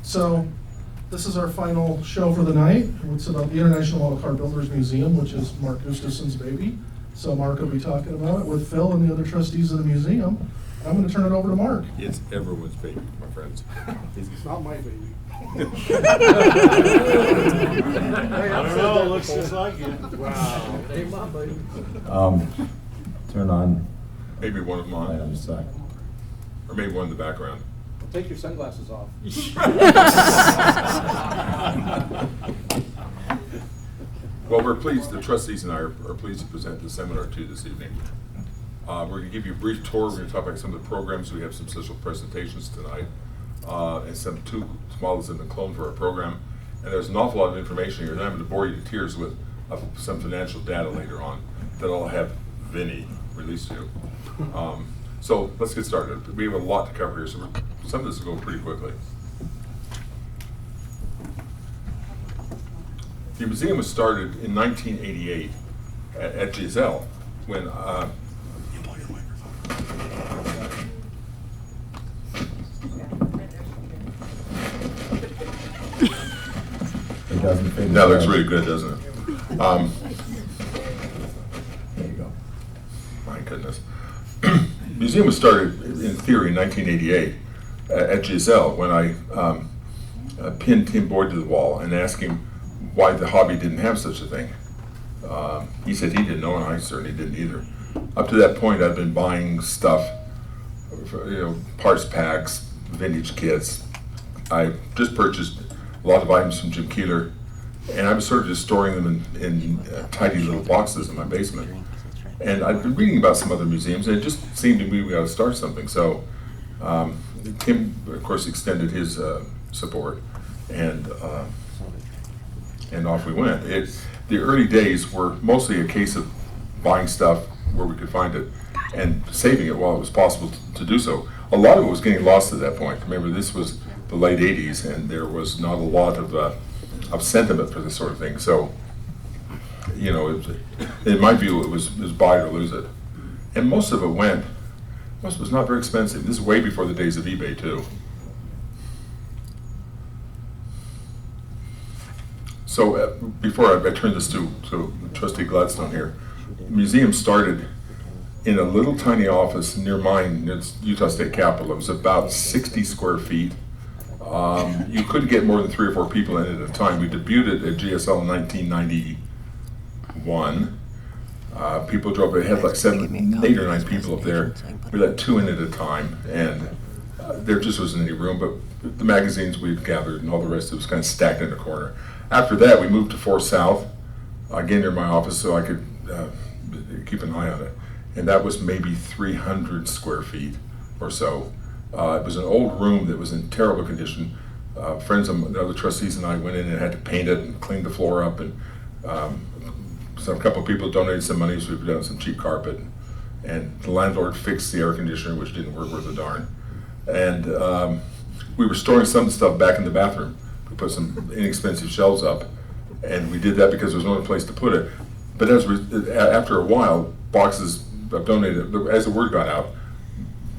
So this is our final show for the night. It's about the International Auto Car Builders Museum, which is Mark Gustavson's baby. So Mark will be talking about it with Phil and the other trustees of the museum. I'm going to turn it over to Mark. It's everyone's baby, my friends. It's not my baby. I don't know, it looks just like it. Wow. Ain't my baby. Turn on Maybe one of light on mine, the side. or maybe one in the background. Take your sunglasses off. Well, we're pleased, the trustees and I are pleased to present the seminar to you this evening. We're going to give you a brief tour. We're going to talk about some of the programs. We have some special presentations tonight, and some two models that have been cloned for our program. And there's an awful lot of information here, and I'm going to bore you to tears with some financial data later on that I'll have Vinny release to you. So let's get started. We have a lot to cover here, so some of this will go pretty quickly. The museum was started in 1988 at Giselle when It doesn't fit. that looks really good, doesn't it? There you go. My goodness. The museum was started in theory in 1988 at Giselle when I pinned Tim Boyd to the wall and asked him why the hobby didn't have such a thing. He said he didn't know, and I certainly didn't either. Up to that point, I'd been buying stuff, parts packs, vintage kits. I just purchased a lot of items from Jim Keeler, and I was sort of just storing them in tidy little boxes in my basement. And I'd been reading about some other museums, and it just seemed to me we ought to start something. So Tim, of course, extended his support, and off we went. The early days were mostly a case of buying stuff where we could find it and saving it while it was possible to do so. A lot of it was getting lost at that point. Remember, this was the late 80s, and there was not a lot of sentiment for this sort of thing. So, in my view, it was buy it or lose it. And most of it was not very expensive. This is way before the days of eBay, too. So before I turn this to Trustee Gladstone here, the museum started in a little tiny office near mine, it's Utah State Capitol. It was about 60 square feet. You couldn't get more than 3 or 4 people in it at a time. We debuted at GSL in 1991. People drove, it had like 8 or 9 people up there. We let 2 in at a time, and there just wasn't any room, but the magazines we'd gathered and all the rest of it was kind of stacked in a corner. After that, we moved to 4 South, again near my office, so I could keep an eye on it. And that was maybe 300 square feet or so. It was an old room that was in terrible condition. Friends of the other trustees and I went in and had to paint it and clean the floor up. And so a couple of people donated some money, so we put down some cheap carpet. And the landlord fixed the air conditioner, which didn't work worth a darn. And we were storing some stuff back in the bathroom. We put some inexpensive shelves up, and we did that because there was no other place to put it. But after a while, boxes donated, as the word got out,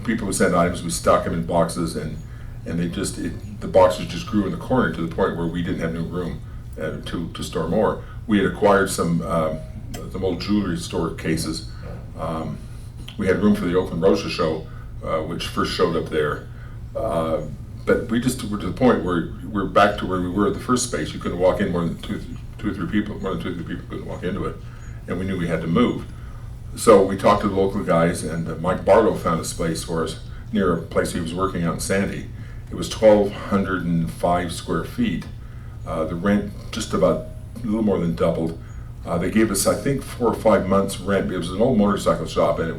people would send items, we stuck them in boxes, and the boxes just grew in the corner to the point where we didn't have no room to store more. We had acquired some old jewelry store cases. We had room for the Oakland Roadshow show, which first showed up there. But we just were to the point where we're back to where we were at the first space. You couldn't walk in more than two or three people couldn't walk into it. And we knew we had to move. So we talked to the local guys, and Mike Barlow found a space for us near a place he was working out in Sandy. It was 1,205 square feet. The rent just about a little more than doubled. They gave us, I think, 4 or 5 months rent. It was an old motorcycle shop, and it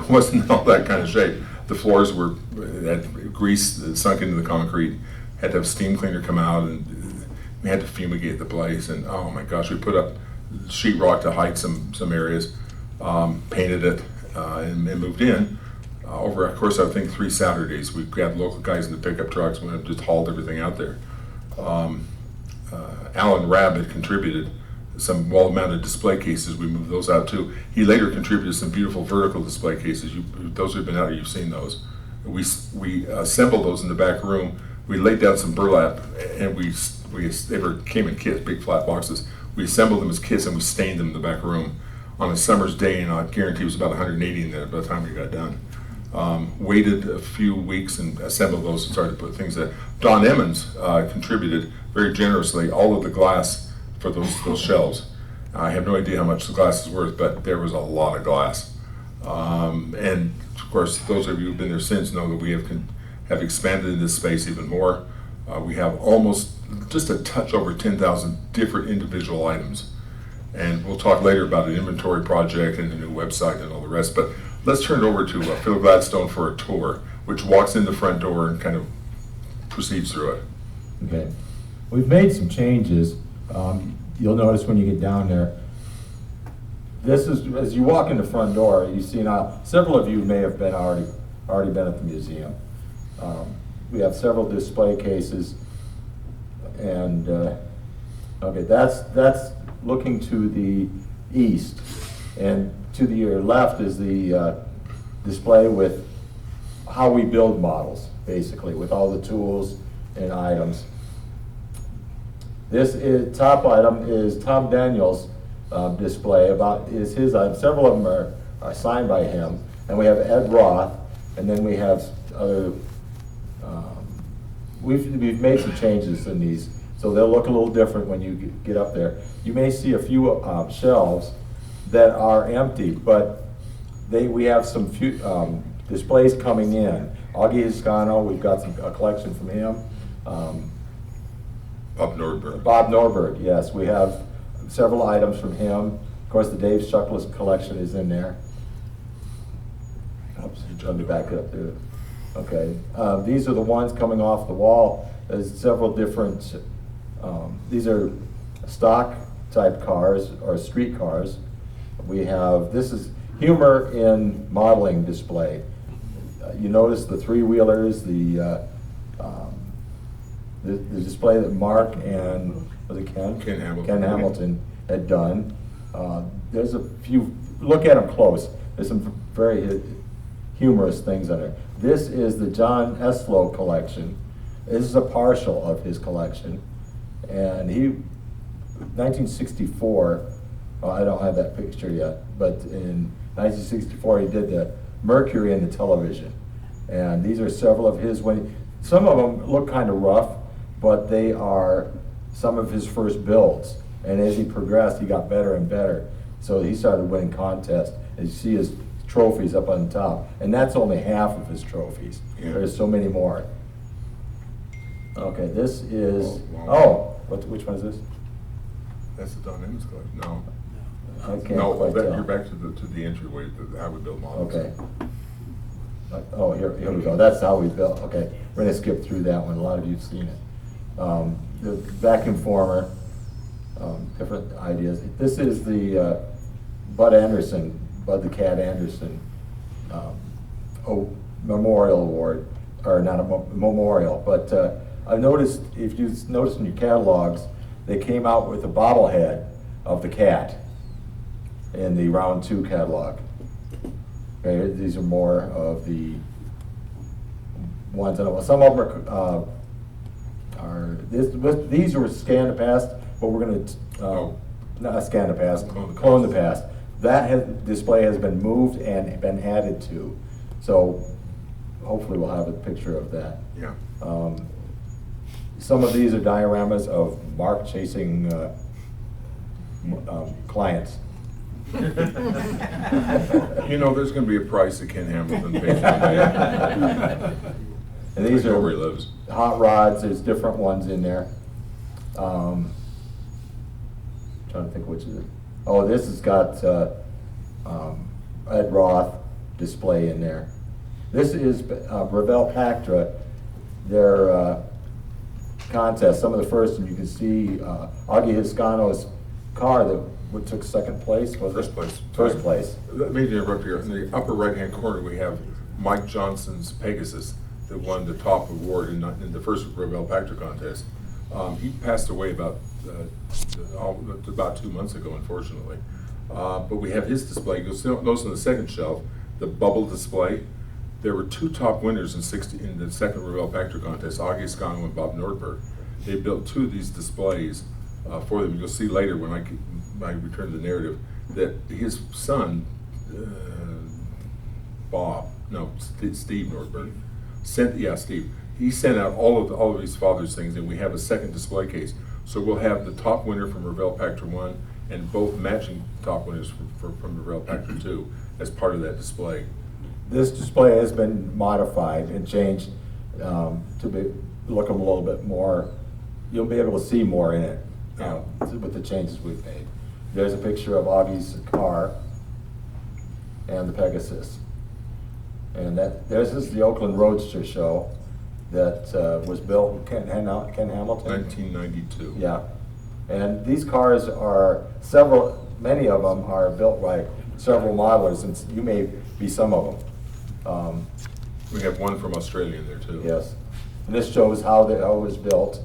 wasn't all that kind of shape. The floors had grease that sunk into the concrete. Had to have a steam cleaner come out, and we had to fumigate the place. And oh my gosh, we put up sheetrock to hide some areas, painted it, and moved in. Over a course of, I think, 3 Saturdays, we grabbed local guys in the pickup trucks, went and just hauled everything out there. Alan Rabb had contributed some wall-mounted display cases. We moved those out too. He later contributed some beautiful vertical display cases. Those who've been out, you've seen those. We assembled those in the back room. We laid down some burlap, and came in kits, big flat boxes. We assembled them as kits, and we stained them in the back room on a summer's day, and I guarantee it was about 180 in there by the time we got done. Waited a few weeks and assembled those and started to put things there. Don Emmons contributed very generously all of the glass for those shelves. I have no idea how much the glass is worth, but there was a lot of glass. And of course, those of you who've been there since know that we have expanded in this space even more. We have almost just a touch over 10,000 different individual items. And we'll talk later about an inventory project and a new website and all the rest. But let's turn it over to Phil Gladstone for a tour, which walks in the front door and kind of proceeds through it. Okay. We've made some changes. You'll notice when you get down there, this is, as you walk in the front door, you see now, several of you may have been already been at the museum. We have several display cases, and okay, that's looking to the east, and to your left is the display with how we build models, basically, with all the tools and items. This top item is Tom Daniel's display. His items. Several of them are signed by him, and we have Ed Roth, and then we have other. We've made some changes in these, so they'll look a little different when you get up there. You may see a few shelves that are empty, but we have some few displays coming in. Augie Hiscano, we've got a collection from him. Bob Nordberg. Bob Nordberg, yes. We have several items from him. Of course, the Dave Shuckless collection is in there. Oops, let me back it up there. Okay. These are the ones coming off the wall. There's several different, these are stock type cars or street cars. We have, this is humor in modeling display. You notice the three-wheelers, the display that Mark and, was it Ken? Ken Hamilton. Ken Hamilton had done. There's a few, look at them close. There's some very humorous things on there. This is the John Eslow collection. This is a partial of his collection. And 1964, I don't have that picture yet, but in 1964 he did the Mercury and the television. And these are several of his, some of them look kind of rough, but they are some of his first builds. And as he progressed, he got better and better. So he started winning contests. As you see his trophies up on the top. And that's only half of his trophies. Yeah. There's so many more. Okay, this is, which one is this? That's the Don Emmons collection. No. I can't No, quite tell. you're back to the entryway, how we build models. Okay. Oh, here we go. That's how we built. Okay, we're gonna skip through that one. A lot of you've seen it. The vacuum former, different ideas. This is the Bud the Cat Anderson Memorial Award, or not a memorial, but I've noticed, if you notice in your catalogs, they came out with a bobblehead of the cat in the round 2 catalog. Okay, these are more of the ones, and some of them these were scan to past, but we're going to not scan to past, clone the past. That display has been moved and been added to, so hopefully we'll have a picture of that. Yeah. Some of these are dioramas of Mark chasing clients. You know, there's going to be a price that Ken Hamilton pays one day. And these I know are where he lives. hot rods. There's different ones in there. Trying to think which is it. Oh, this has got Ed Roth display in there. This is Ravel Pactra, their contest. Some of the first, and you can see Augie Hiscano's car that took second place. Was First it? place. First place. Let me interrupt here. In the upper right-hand corner, we have Mike Johnson's Pegasus that won the top award in the first Ravel Pactra contest. He passed away about 2 months ago, unfortunately. But we have his display. You'll notice on the second shelf, the bubble display. There were two top winners in the second Revell Pachter contest, Augie Scongo and Bob Nordberg. They built two of these displays for them. You'll see later when I return to the narrative that his son, Steve Nordberg, Steve. He sent out all of his father's things, and we have a second display case. So we'll have the top winner from Revell Pachter 1 and both matching top winners from Revell Pachter 2 as part of that display. This display has been modified and changed to look a little bit more. You'll be able to see more in it with the changes we've made. There's a picture of Augie's car and the Pegasus. And this is the Oakland Roadster show that was built with Ken Hamilton. 1992. Yeah. And these cars are many of them are built by several modelers, and you may be some of them. We have one from Australia in there too. Yes. And this shows how it was built.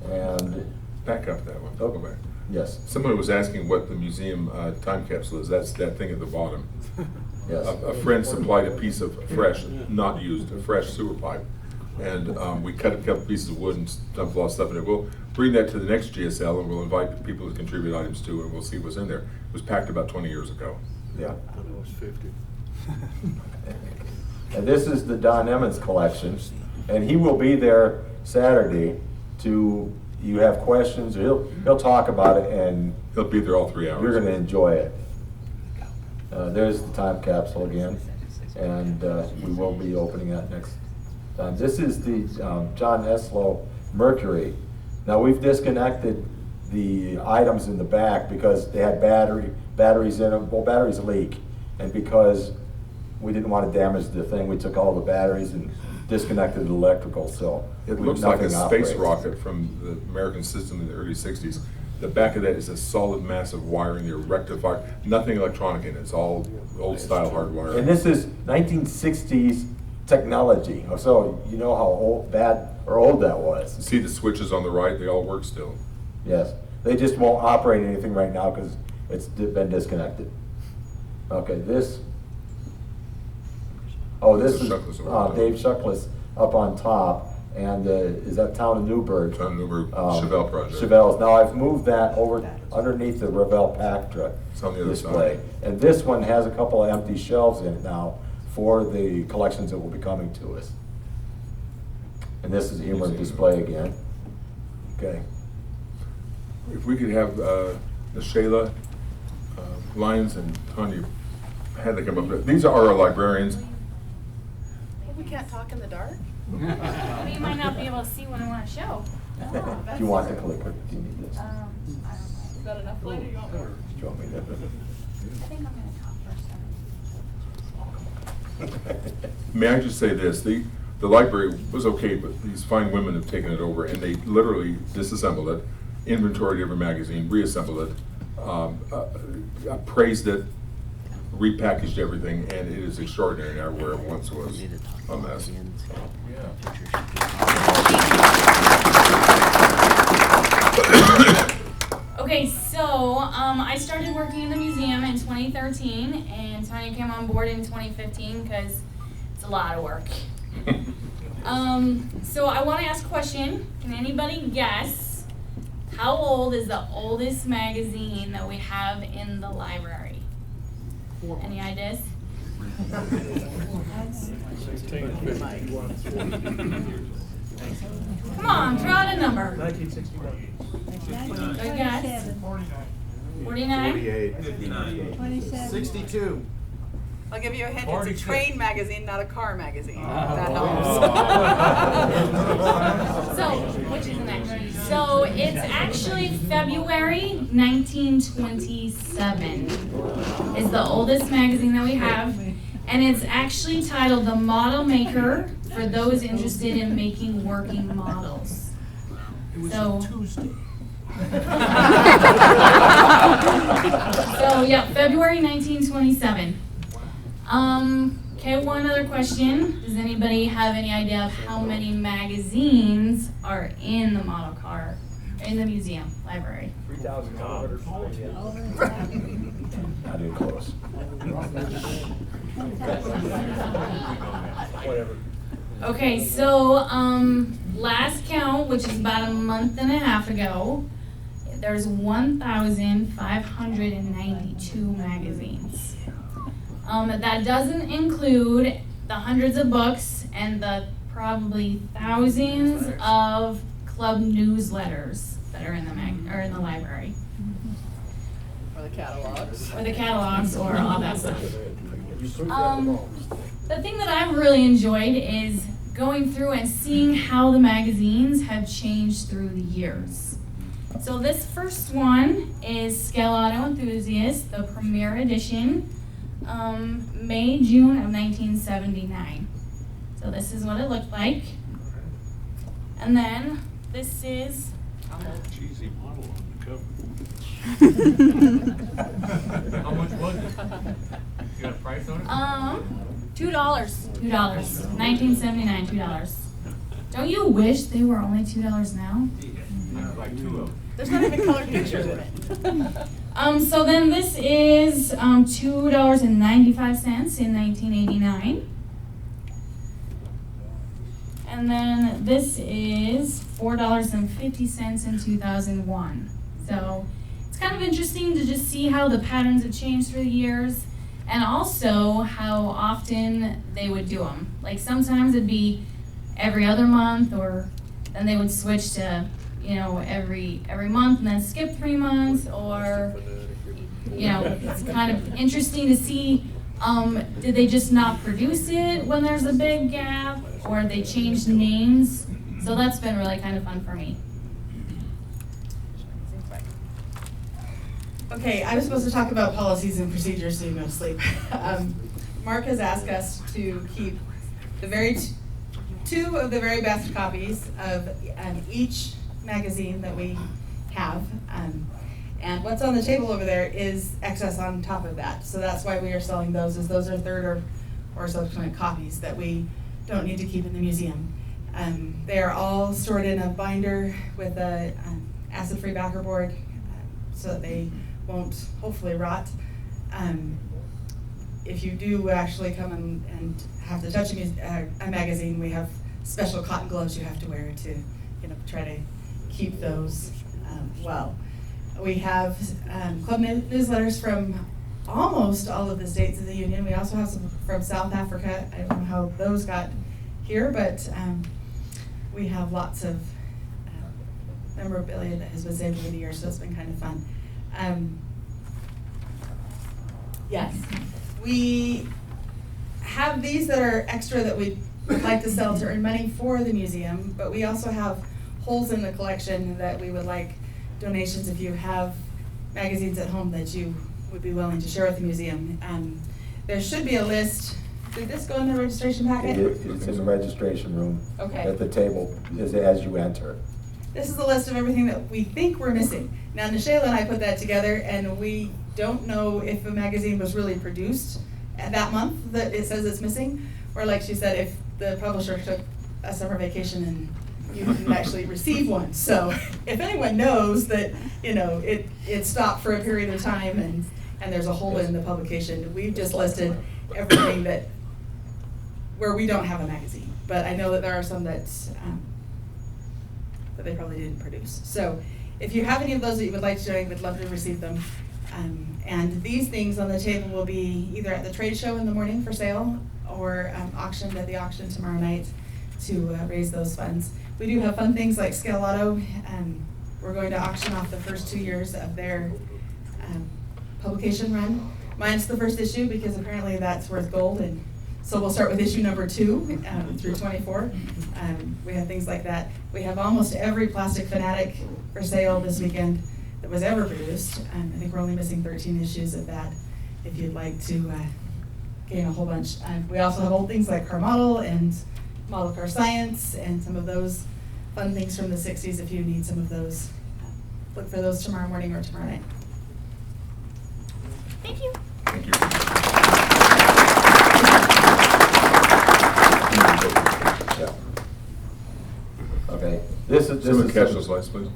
And Back up that one. Go back. yes, Someone was asking what the museum time capsule is. That's that thing at the bottom. yes. A friend supplied a piece of fresh, not used, a fresh sewer pipe. And we cut a couple pieces of wood and dumped a lot of stuff in it. We'll bring that to the next GSL and we'll invite people to contribute items to it and we'll see what's in there. It was packed about 20 years ago. Yeah. I thought it was 50. And this is the Don Emmons collection. And he will be there Saturday you have questions, or he'll talk about it, and He'll be there all 3 hours. you're gonna enjoy it. There's the time capsule again, and we will be opening that next time. This is the John Eslow Mercury. Now, we've disconnected the items in the back because they had batteries in them. Well, batteries leak, and because we didn't want to damage the thing, we took all the batteries and disconnected the electrical, so It looks like a nothing space operates. rocket from the American system in the early 60s. The back of that is a solid mass of wiring, they're rectified, nothing electronic in it. It's all old style hardwire. And this is 1960s technology, so you know how old that was. See the switches on the right, they all work still. Yes, they just won't operate anything right now because it's been disconnected. Okay, this This is is Shuckless over there. Dave Shuckless up on top, and is that Town of Newburgh? Town of Newburgh Chevelle project. Chevelle's. Now I've moved that over underneath the Revell Pachter It's on the other display. side. And this one has a couple of empty shelves in it now for the collections that will be coming to us. And this is the Emer display again. Okay. If we could have Shayla Lyons and Tanya had to come up with, these are our librarians. We can't talk in the dark? Well, you might not be able to see what I want to show. Do you want the clicker? Do you need this? I don't know. Is that enough later? You want more? Do you want me to? I think I'm going to talk first. May I just say this, the library was okay, but these fine women have taken it over and they literally disassembled it, inventoried every magazine, reassembled it, praised it, repackaged everything, and it is extraordinary now where it once was a mess. Okay, so I started working in the museum in 2013, and Tanya came on board in 2015 because it's a lot of work. So I want to ask a question. Can anybody guess how old is the oldest magazine that we have in the library? Any ideas? 1651. Come on, throw out a number. 1961. Good guess. 49? 27. 62. I'll give you a hint, it's a train magazine, not a car magazine. That helps. So, which is the next? So it's actually February 1927 is the oldest magazine that we have, and it's actually titled "The Model Maker" for those interested in making working models. So. So yeah, February 1927. Okay, one other question. Does anybody have any idea of how many magazines are in the model car, in the museum library? 3,500. Not even close. Whatever. Okay, so, last count, which is about a month and a half ago, there's 1,592 magazines. That doesn't include the hundreds of books and the probably thousands of club newsletters that are in the in the library. Or the catalogs. Or the catalogs or all that stuff. The thing that I've really enjoyed is going through and seeing how the magazines have changed through the years. So this first one is Scale Auto Enthusiast, the premiere edition, May, June of 1979. So this is what it looked like. And then this is, Cheesy model on the cover. How much was it? You got a price on it? $2. $1979, $2. Don't you wish they were only $2 now? Like 2 of them. There's not even colored pictures in it. So then this is $2.95 in 1989. And then this is $4.50 in 2001. So it's kind of interesting to just see how the patterns have changed through the years, and also how often they would do them. Like sometimes it'd be every other month, or then they would switch to, you know, every month and then skip 3 months, or, you know, it's kind of interesting to see, did they just not produce it when there's a big gap, or they changed names? So that's been really kind of fun for me. Okay, I was supposed to talk about policies and procedures so you go to sleep. Mark has asked us to keep the two of the very best copies of each magazine that we have. And what's on the table over there is excess on top of that. So that's why we are selling those, as those are third or subsequent copies that we don't need to keep in the museum. They are all stored in a binder with a acid-free backer board, so that they won't hopefully rot. If you do actually come and have to touch a magazine, we have special cotton gloves you have to wear to, you know, try to keep those well. We have club newsletters from almost all of the states of the Union. We also have some from South Africa. I don't know how those got here, but we have lots of memorabilia that has been saved over the years, so it's been kind of fun. Yes, we have these that are extra that we'd like to sell to earn money for the museum, but we also have holes in the collection that we would like donations if you have magazines at home that you would be willing to share with the museum. There should be a list. Did this go in the registration packet? It's in the registration room. Okay. At the table as you enter. This is a list of everything that we think we're missing. Now, Nishayla and I put that together, and we don't know if a magazine was really produced at that month that it says it's missing, or like she said, if the publisher took a summer vacation and you didn't actually receive one. So if anyone knows that, you know, it stopped for a period of time and there's a hole in the publication, we've just listed everything that where we don't have a magazine. But I know that there are some that they probably didn't produce. So if you have any of those that you would like to donate, we'd love to receive them. And these things on the table will be either at the trade show in the morning for sale or auctioned at the auction tomorrow night to raise those funds. We do have fun things like Scale Auto. We're going to auction off the first 2 years of their publication run. Minus the first issue, because apparently that's worth gold, and so we'll start with issue number 2 through 24. We have things like that. We have almost every Plastic Fanatic for sale this weekend that was ever produced. I think we're only missing 13 issues of that if you'd like to gain a whole bunch. We also have old things like Car Model and Model Car Science and some of those fun things from the 60s if you need some of those. Look for those tomorrow morning or tomorrow night. Thank you. Thank you. Yeah. Okay. This Someone is catch those lights, please.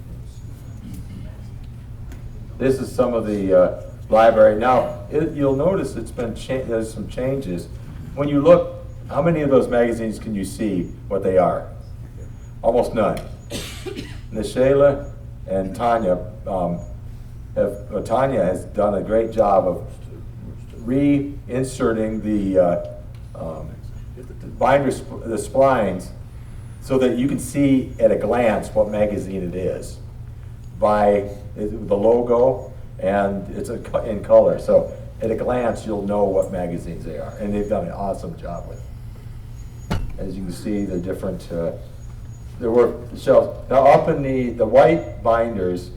This is some of the library. Now, you'll notice it's been, there's some changes. When you look, how many of those magazines can you see what they are? Almost none. Nishayla and Tanya, Tanya has done a great job of reinserting the binders, the splines, so that you can see at a glance what magazine it is by the logo, and it's in color. So at a glance, you'll know what magazines they are, and they've done an awesome job with it. As you can see, the different, there were shelves. Now up in the white binders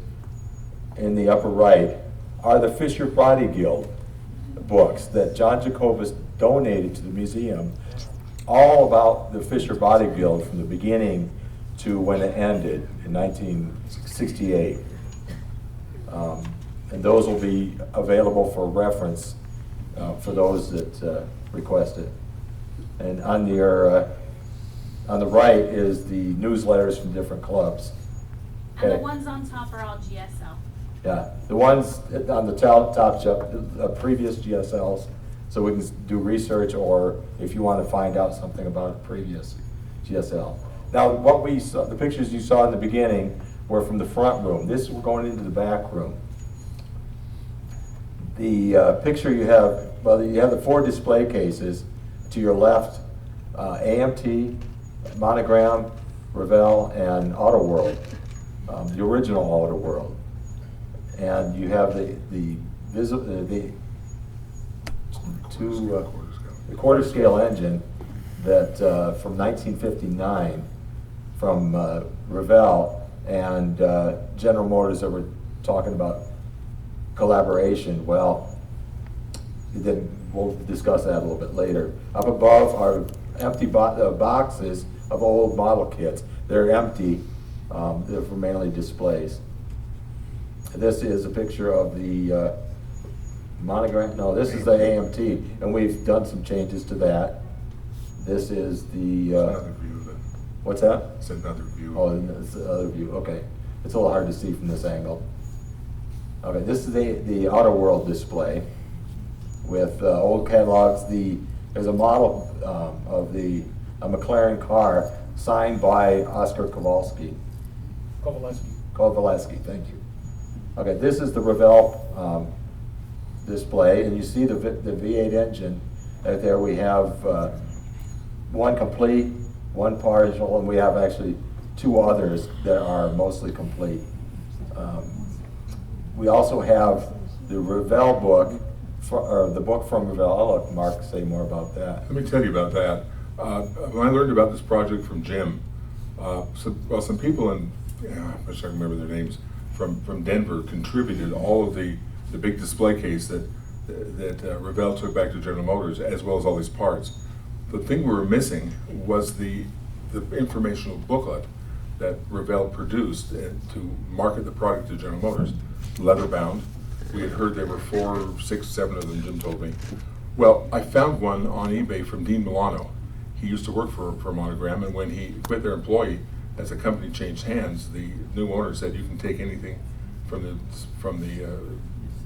in the upper right are the Fisher Body Guild books that John Jacobus donated to the museum, all about the Fisher Body Guild from the beginning to when it ended in 1968. And those will be available for reference for those that request it. And on the right is the newsletters from different clubs. And the Okay. ones on top are all GSL. Yeah, the ones on the top shelf, previous GSLs, so we can do research, or if you want to find out something about a previous GSL. Now, what we saw, the pictures you saw in the beginning were from the front room. This, we're going into the back room. The picture you have, well, you have the 4 display cases. To your left, AMT, Monogram, Revell, and Auto World, the original Auto World. And you have the quarter scale engine that from 1959 from Revell, and General Motors that were talking about collaboration. Well, we'll discuss that a little bit later. Up above are empty boxes of old model kits. They're empty. They're for mainly displays. This is a picture of the Monogram. No, this is the AMT, and we've done some changes to that. This is the, Another view of it. what's that? It's another view. Oh, it's the other view, okay. It's a little hard to see from this angle. Okay, this is the Auto World display with old catalogs. There's a model of a McLaren car signed by Oscar Kowalski. Kowalski, thank you. Okay, this is the Revell display, and you see the V8 engine. There we have one complete, one partial, and we have actually 2 others that are mostly complete. We also have the Revell book, or the book from Revell. I'll let Mark say more about that. Let me tell you about that. When I learned about this project from Jim, some people in, I wish I remember their names, from Denver contributed all of the big display case that Revell took back to General Motors, as well as all these parts. The thing we were missing was the informational booklet that Revell produced to market the product to General Motors, leather bound. We had heard there were 4, 6, 7 of them, Jim told me. Well, I found one on eBay from Dean Milano. He used to work for Monogram, and when he quit their employee, as the company changed hands, the new owner said, you can take anything from the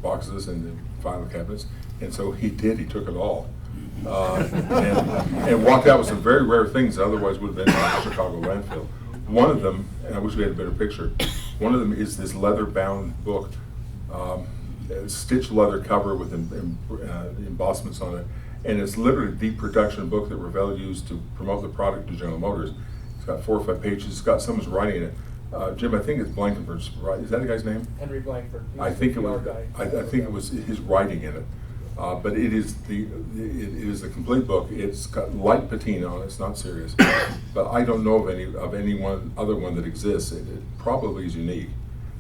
boxes and the file cabinets. And so he did, he took it all. And walked out with some very rare things that otherwise would have been in the Chicago landfill. One of them, and I wish we had a better picture, one of them is this leather-bound book, stitched leather cover with embossments on it. And it's literally the production book that Revell used to promote the product to General Motors. It's got 4 or 5 pages. It's got someone's writing in it. Jim, I think it's Blankenford's, right? Is that the guy's name? Henry Blankford. I think it was. I think it was his writing in it. But it is the complete book. It's got light patina on it. It's not serious. But I don't know of any other one that exists. It probably is unique.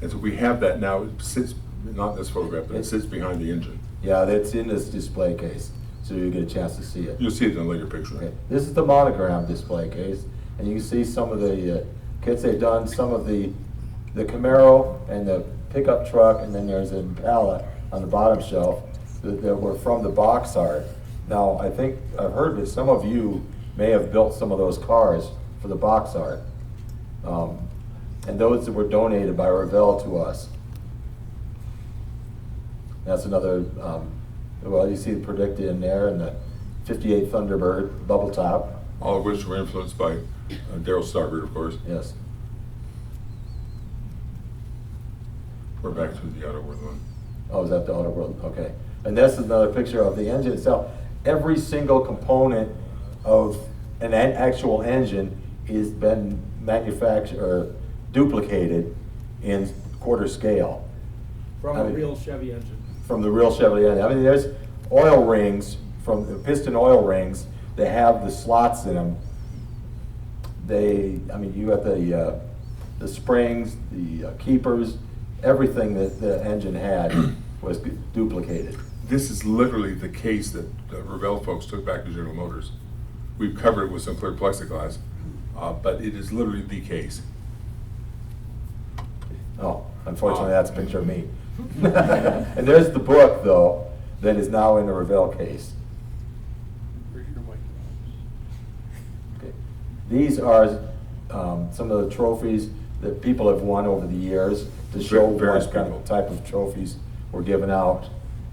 And so we have that now. It sits, not in this photograph, but it sits behind the engine. Yeah, that's in this display case, so you get a chance to see it. You'll see it in a later picture. Okay. This is the Monogram display case, and you can see some of the kits they've done, some of the Camaro and the pickup truck, and then there's an Impala on the bottom shelf that were from the box art. Now, I think I've heard that some of you may have built some of those cars for the box art, and those that were donated by Revell to us. That's another, well, you see it predicted in there, and the 58 Thunderbird bubble top. All of which were influenced by Daryl Stargard, of course. Yes. We're back to the Auto World one. Oh, is that the Auto World? Okay. And this is another picture of the engine itself. Every single component of an actual engine is been manufactured or duplicated in quarter scale. From a real Chevy engine. From the real Chevy engine. I mean, there's oil rings, from the piston oil rings, they have the slots in them. I mean, you got the springs, the keepers, everything that the engine had was duplicated. This is literally the case that the Revell folks took back to General Motors. We've covered it with some clear plexiglass, but it is literally the case. Oh, unfortunately, that's a picture of me. And there's the book, though, that is now in the Revell case. Okay. These are some of the trophies that people have won over the years to show Various what kind people. of type of trophies were given out.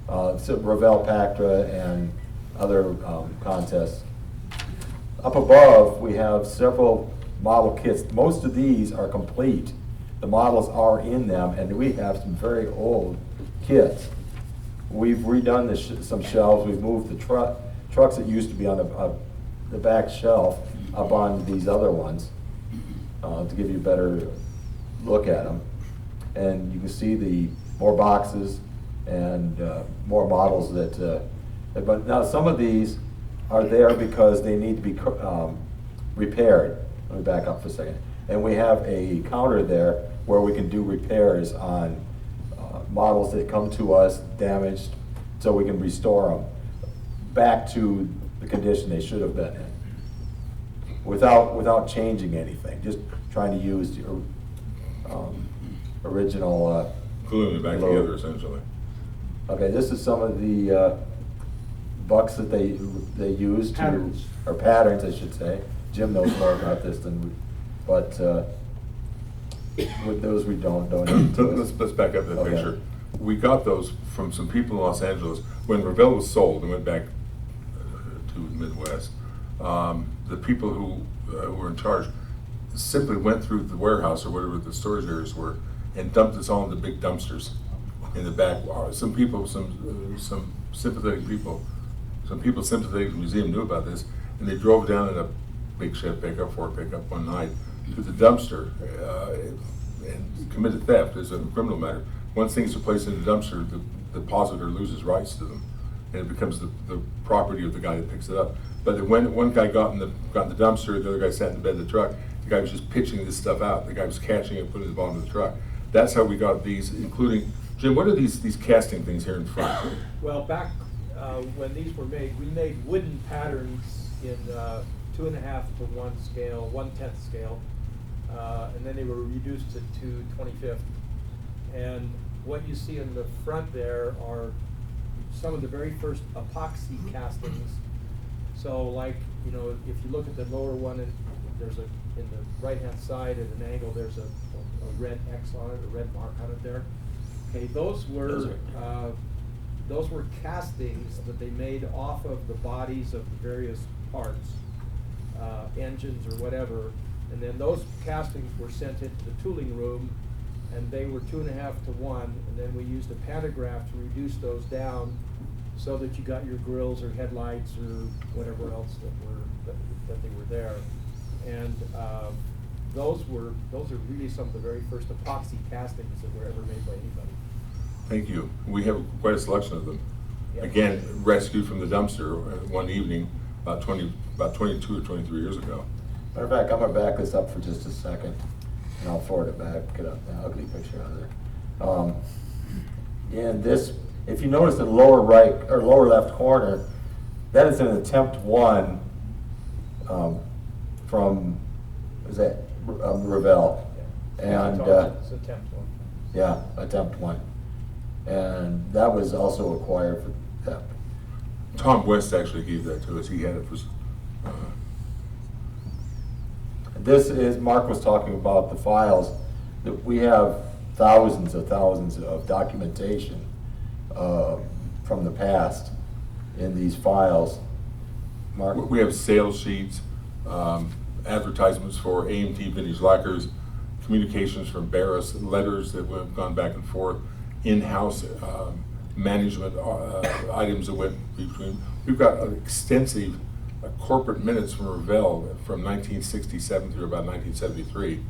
So Revell Pactra and other contests. Up above, we have several model kits. Most of these are complete. The models are in them, and we have some very old kits. We've redone some shelves. We've moved the trucks that used to be on the back shelf up on these other ones to give you a better look at them. And you can see the more boxes and more models that, but now some of these are there because they need to be repaired. Let me back up for a second. And we have a counter there where we can do repairs on models that come to us damaged, so we can restore them back to the condition they should have been in, without changing anything, just trying to use the original. Gluing it back together, essentially. Okay, this is some of the bucks that they use to, Patterns. or patterns, I should say. Jim knows more about this than we, but with those we don't donate So to us. let's back up that Okay. picture. We got those from some people in Los Angeles. When Revell was sold and went back to the Midwest, the people who were in charge simply went through the warehouse or whatever the storage areas were and dumped us all into big dumpsters in the back. Some people, some sympathetic people, sympathetic to the museum knew about this, and they drove down in a big Ford pickup one night to the dumpster and committed theft as a criminal matter. Once things are placed in the dumpster, the depositor loses rights to them, and it becomes the property of the guy that picks it up. But when one guy got in the dumpster, the other guy sat in the bed of the truck. The guy was just pitching this stuff out. The guy was catching it, putting it in the bottom of the truck. That's how we got these, including, Jim, what are these casting things here in front? Well, back when these were made, we made wooden patterns in 2.5 to 1 scale, 1/10 scale, and then they were reduced to 2/25. And what you see in the front there are some of the very first epoxy castings. So, like, you know, if you look at the lower one, and there's in the right-hand side at an angle, there's a red X on it, a red mark on it there. Okay, those were castings that they made off of the bodies of the various parts, engines or whatever, and then those castings were sent into the tooling room, and they were 2.5 to 1, and then we used a pantograph to reduce those down so that you got your grills or headlights or whatever else that they were there. And those are really some of the very first epoxy castings that were ever made by anybody. Thank you. We have quite a selection of them. Yep. Again, rescued from the dumpster one evening about 22 or 23 years ago. Matter of fact, I'm gonna back this up for just a second, and I'll forward it back, get an ugly picture out of there. And this, if you notice in the lower right, or lower left corner, that is an attempt 1 from, is that Revell? And, It's attempt 1. yeah, attempt 1. And that was also acquired for theft. Tom West actually gave that to us. He had it for. This is, Mark was talking about the files, that we have thousands of documentation from the past in these files. Mark? We have sales sheets, advertisements for AMT vintage lacquers, communications from Barris, letters that have gone back and forth, in-house management items that went between. We've got an extensive corporate minutes from Revell from 1967 through about 1973.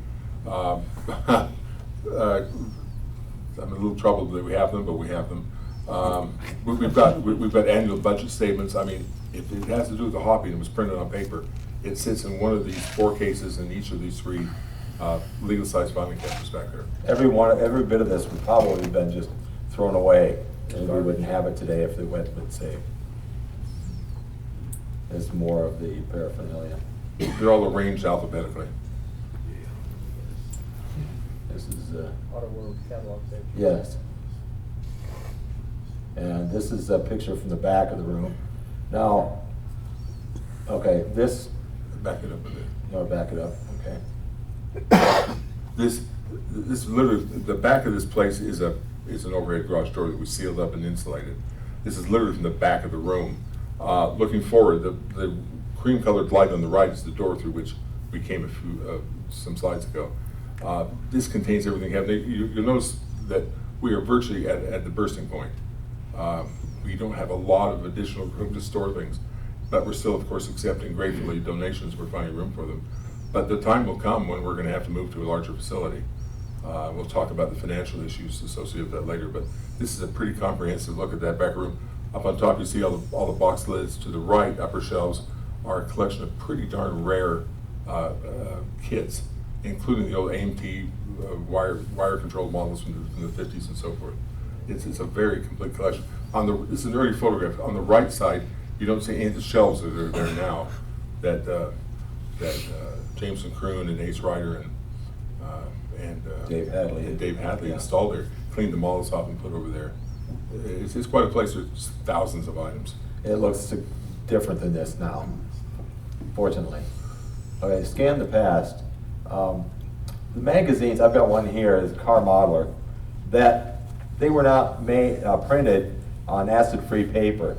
I'm a little troubled that we have them, but we have them. We've got annual budget statements. I mean, if it has to do with the hobby and it was printed on paper, it sits in one of these 4 cases in each of these 3 legal size filing cabinets back there. Every bit of this would probably have been just thrown away, and we wouldn't have it today if it went with saved. There's more of the paraphernalia. They're all arranged alphabetically. This is, Auto World catalog page. yes. And this is a picture from the back of the room. Now, okay, this, Back it up a bit. no, back it up, okay. This literally, the back of this place is an overhead garage door that we sealed up and insulated. This is literally from the back of the room. Looking forward, the cream colored light on the right is the door through which we came some slides ago. This contains everything. You'll notice that we are virtually at the bursting point. We don't have a lot of additional room to store things, but we're still, of course, accepting gratefully donations. We're finding room for them. But the time will come when we're going to have to move to a larger facility. We'll talk about the financial issues associated with that later, but this is a pretty comprehensive look at that back room. Up on top, you see all the box lids. To the right, upper shelves, are a collection of pretty darn rare kits, including the old AMT wire-controlled models from the 50s and so forth. It's a very complete collection. This is an early photograph. On the right side, you don't see any of the shelves that are there now that Jameson Croon and Ace Ryder and Dave Hadley Yeah. installed there, cleaned the models off and put over there. It's quite a place. There's thousands of items. It looks different than this now, fortunately. Okay, scan the past. The magazines, I've got one here, is Car Modeler, that they were not printed on acid-free paper,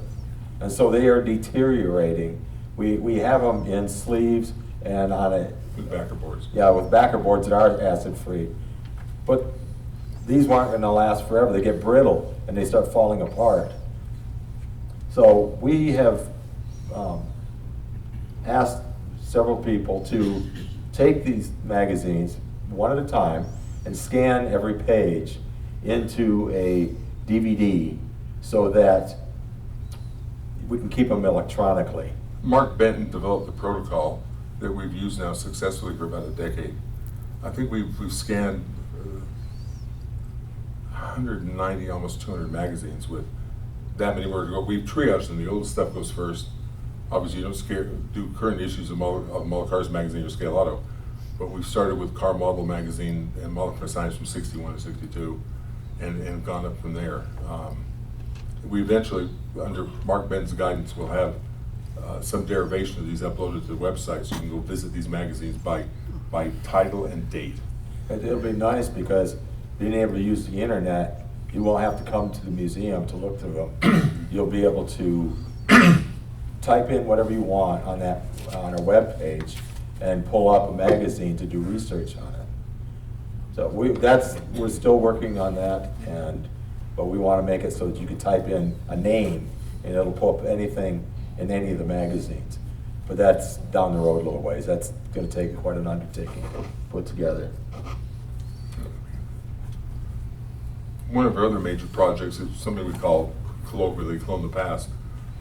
and so they are deteriorating. We have them in sleeves and on a With backer boards. yeah, with backer boards that are acid-free. But these aren't going to last forever. They get brittle and they start falling apart. So we have asked several people to take these magazines one at a time and scan every page into a DVD so that we can keep them electronically. Mark Benton developed the protocol that we've used now successfully for about a decade. I think we've scanned 190, almost 200 magazines with that many more to go. We've triaged them. The oldest stuff goes first. Obviously, you don't do current issues of Model Cars magazine or Scale Auto, but we've started with Car Model magazine and Model Car Science from 61 to 62 and gone up from there. We eventually, under Mark Benton's guidance, will have some derivation of these uploaded to the website, so you can go visit these magazines by title and date. It'll be nice because being able to use the internet, you won't have to come to the museum to look through them. You'll be able to type in whatever you want on our web page and pull up a magazine to do research on it. So we're still working on that, but we want to make it so that you can type in a name and it'll pull up anything in any of the magazines. But that's down the road a little ways. That's going to take quite an undertaking to put together. One of our other major projects is something we call colloquially Clone the Past.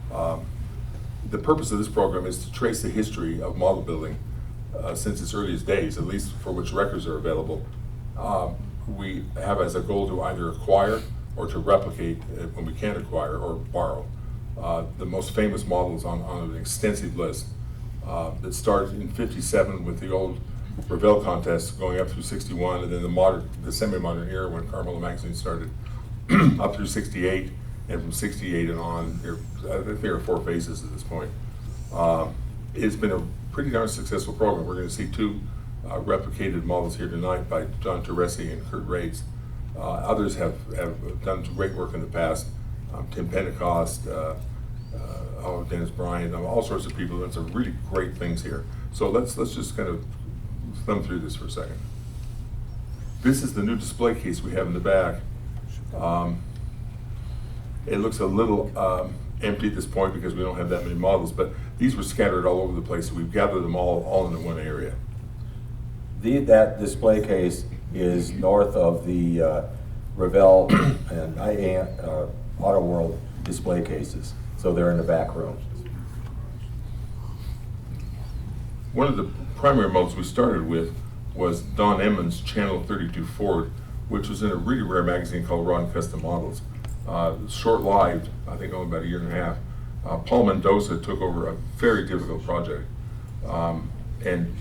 The purpose of this program is to trace the history of model building since its earliest days, at least for which records are available. We have as a goal to either acquire or to replicate when we can't acquire or borrow. The most famous models on an extensive list that started in '57 with the old Revell contest going up through '61, and then the semi-modern era when Carmelo magazine started up through '68, and from '68 and on, I think there are 4 phases at this point. It's been a pretty darn successful program. We're going to see 2 replicated models here tonight by John Teresi and Kurt Rates. Others have done great work in the past. Tim Pentecost, Dennis Bryan, all sorts of people doing some really great things here. So let's just kind of thumb through this for a second. This is the new display case we have in the back. It looks a little empty at this point because we don't have that many models, but these were scattered all over the place, so we've gathered them all into one area. That display case is north of the Revell and Auto World display cases, so they're in the back room. One of the primary models we started with was Don Emmons' Channel 32 Ford, which was in a really rare magazine called Raw and Custom Models. Short-lived, I think only about a year and a half. Paul Mendoza took over a very difficult project. And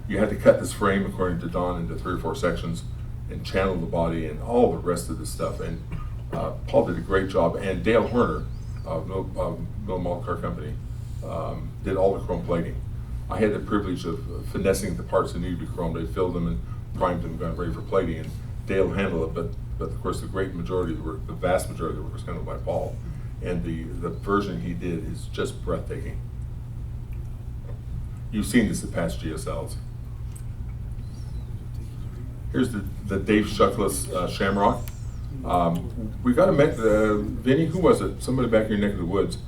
you had to cut this frame, according to Don, into 3 or 4 sections and channel the body and all the rest of the stuff. And Paul did a great job. And Dale Horner of Mill Model Car Company did all the chrome plating. I had the privilege of finessing the parts that needed to be chromed. They filled them and primed them and got ready for plating. And Dale handled it, but of course the great majority of the work, the vast majority of the work was handled by Paul. And the version he did is just breathtaking. You've seen this at past GSLs. Here's the Dave Shuckless Shamrock. We got Vinny, who was it? Somebody back in your neck of the woods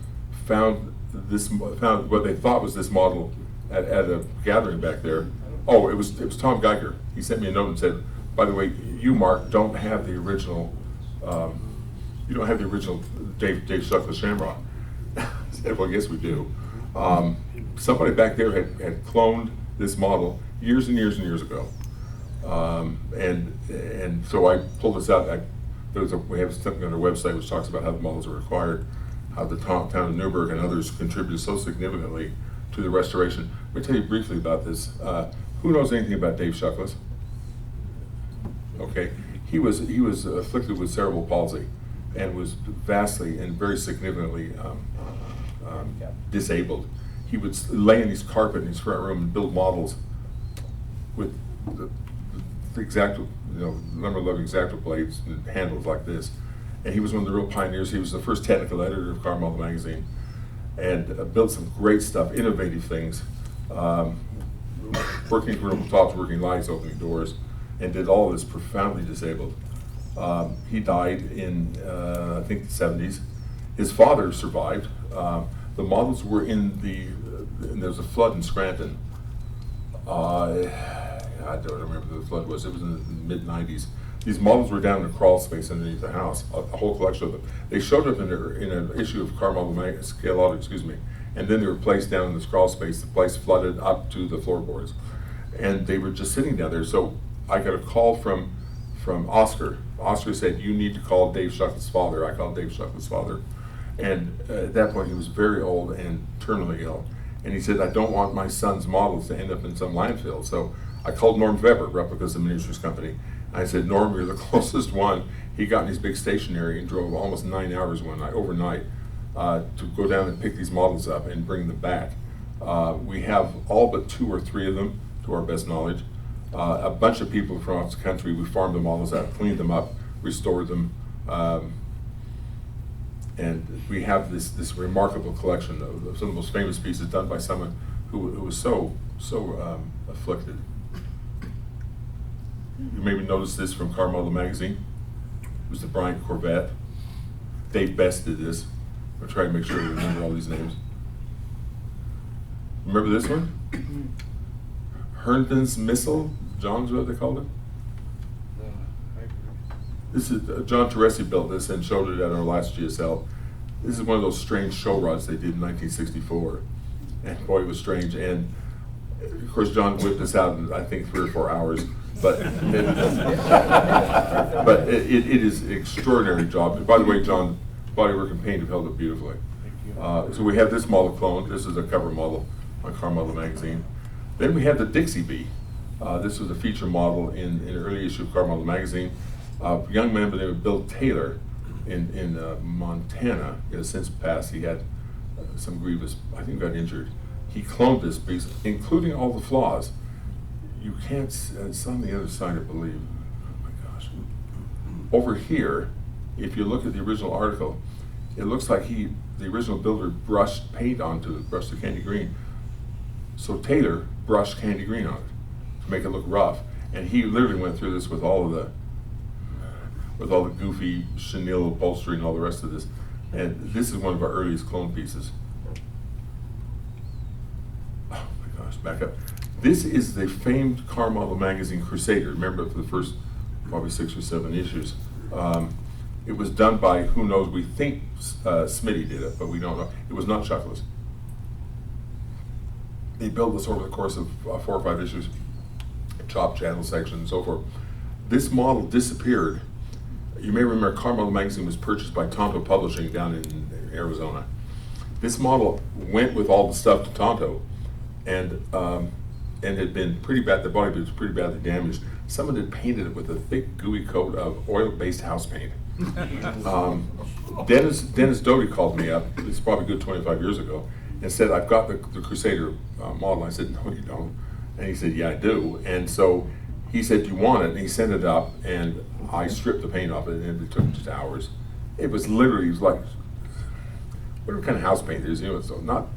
found what they thought was this model at a gathering back there. Oh, it was Tom Geiger. He sent me a note and said, by the way, you, Mark, don't have the original. You don't have the original Dave Shuckless Shamrock. I said, well, yes, we do. Somebody back there had cloned this model years and years and years ago. And so I pulled this out. We have something on our website which talks about how the models are acquired, how the town of Newburgh and others contributed so significantly to the restoration. Let me tell you briefly about this. Who knows anything about Dave Shuckless? Okay, he was afflicted with cerebral palsy and was vastly and very significantly disabled. He would lay in his carpet in his front room and build models with the exact, number 11 X-Acto blades and handles like this. And he was one of the real pioneers. He was the first technical editor of Car Model magazine, and built some great stuff, innovative things, working vertical tops, working lights, opening doors, and did all of this profoundly disabled. He died in, I think, the 70s. His father survived. The models were there was a flood in Scranton. I don't remember what the flood was. It was in the mid-90s. These models were down in a crawl space underneath the house, a whole collection of them. They showed up in an issue of Car Model Scale Auto, and then they were placed down in this crawl space. The place flooded up to the floorboards, and they were just sitting down there. So I got a call from Oscar. Oscar said, "You need to call Dave Shuckless' father." I called Dave Shuckless' father, and at that point he was very old and terminally ill. And he said, "I don't want my son's models to end up in some landfill." So I called Norm Weber, Replicas and Miniatures Company. I said, "Norm, you're the closest one." He got in his big stationery and drove almost 9 hours overnight to go down and pick these models up and bring them back. We have all but 2 or 3 of them, to our best knowledge. A bunch of people from across the country, we farmed the models out, cleaned them up, restored them, and we have this remarkable collection of some of the most famous pieces done by someone who was so afflicted. You maybe noticed this from Car Model magazine. It was the Bryant Corvette. Dave Best did this. I'll try to make sure we remember all these names. Remember this one? Herndon's Missile. John's what they called it? This is John Teresi built this and showed it at our last GSL. This is one of those strange show rods they did in 1964. And boy, it was strange. And of course, John whipped this out in, I think, 3 or 4 hours. But it is an extraordinary job. And by the way, John, bodywork and paint have held it beautifully. So we have this model cloned. This is a cover model on Car Model magazine. Then we have the Dixie Bee. This was a feature model in an early issue of Car Model magazine. A young man by the name of Bill Taylor in Montana, he has since passed. He had some grievous, I think got injured. He cloned this piece, including all the flaws. You can't, it's on the other side, I believe. Oh my gosh. Over here, if you look at the original article, it looks like the original builder brushed paint onto it, brushed the candy green. So Taylor brushed candy green on it to make it look rough. And he literally went through this with all the goofy chenille upholstery and all the rest of this. And this is one of our earliest clone pieces. Oh my gosh, back up. This is the famed car model magazine Crusader. Remember, for the first probably 6 or 7 issues. It was done by, who knows, we think Smitty did it, but we don't know. It was not Chuckless. They built this over the course of 4 or 5 issues, chop channel section and so forth. This model disappeared. You may remember Car Model magazine was purchased by Tonto Publishing down in Arizona. This model went with all the stuff to Tonto and had been pretty bad, the body was pretty badly damaged. Someone had painted it with a thick, gooey coat of oil-based house paint. Dennis Doty called me up, it's probably a good 25 years ago, and said, I've got the Crusader model. I said, no, you don't. And he said, yeah, I do. And so he said, do you want it? And he sent it up, and I stripped the paint off it, and it took just hours. It was literally, it was like, whatever kind of house paint it is, it's not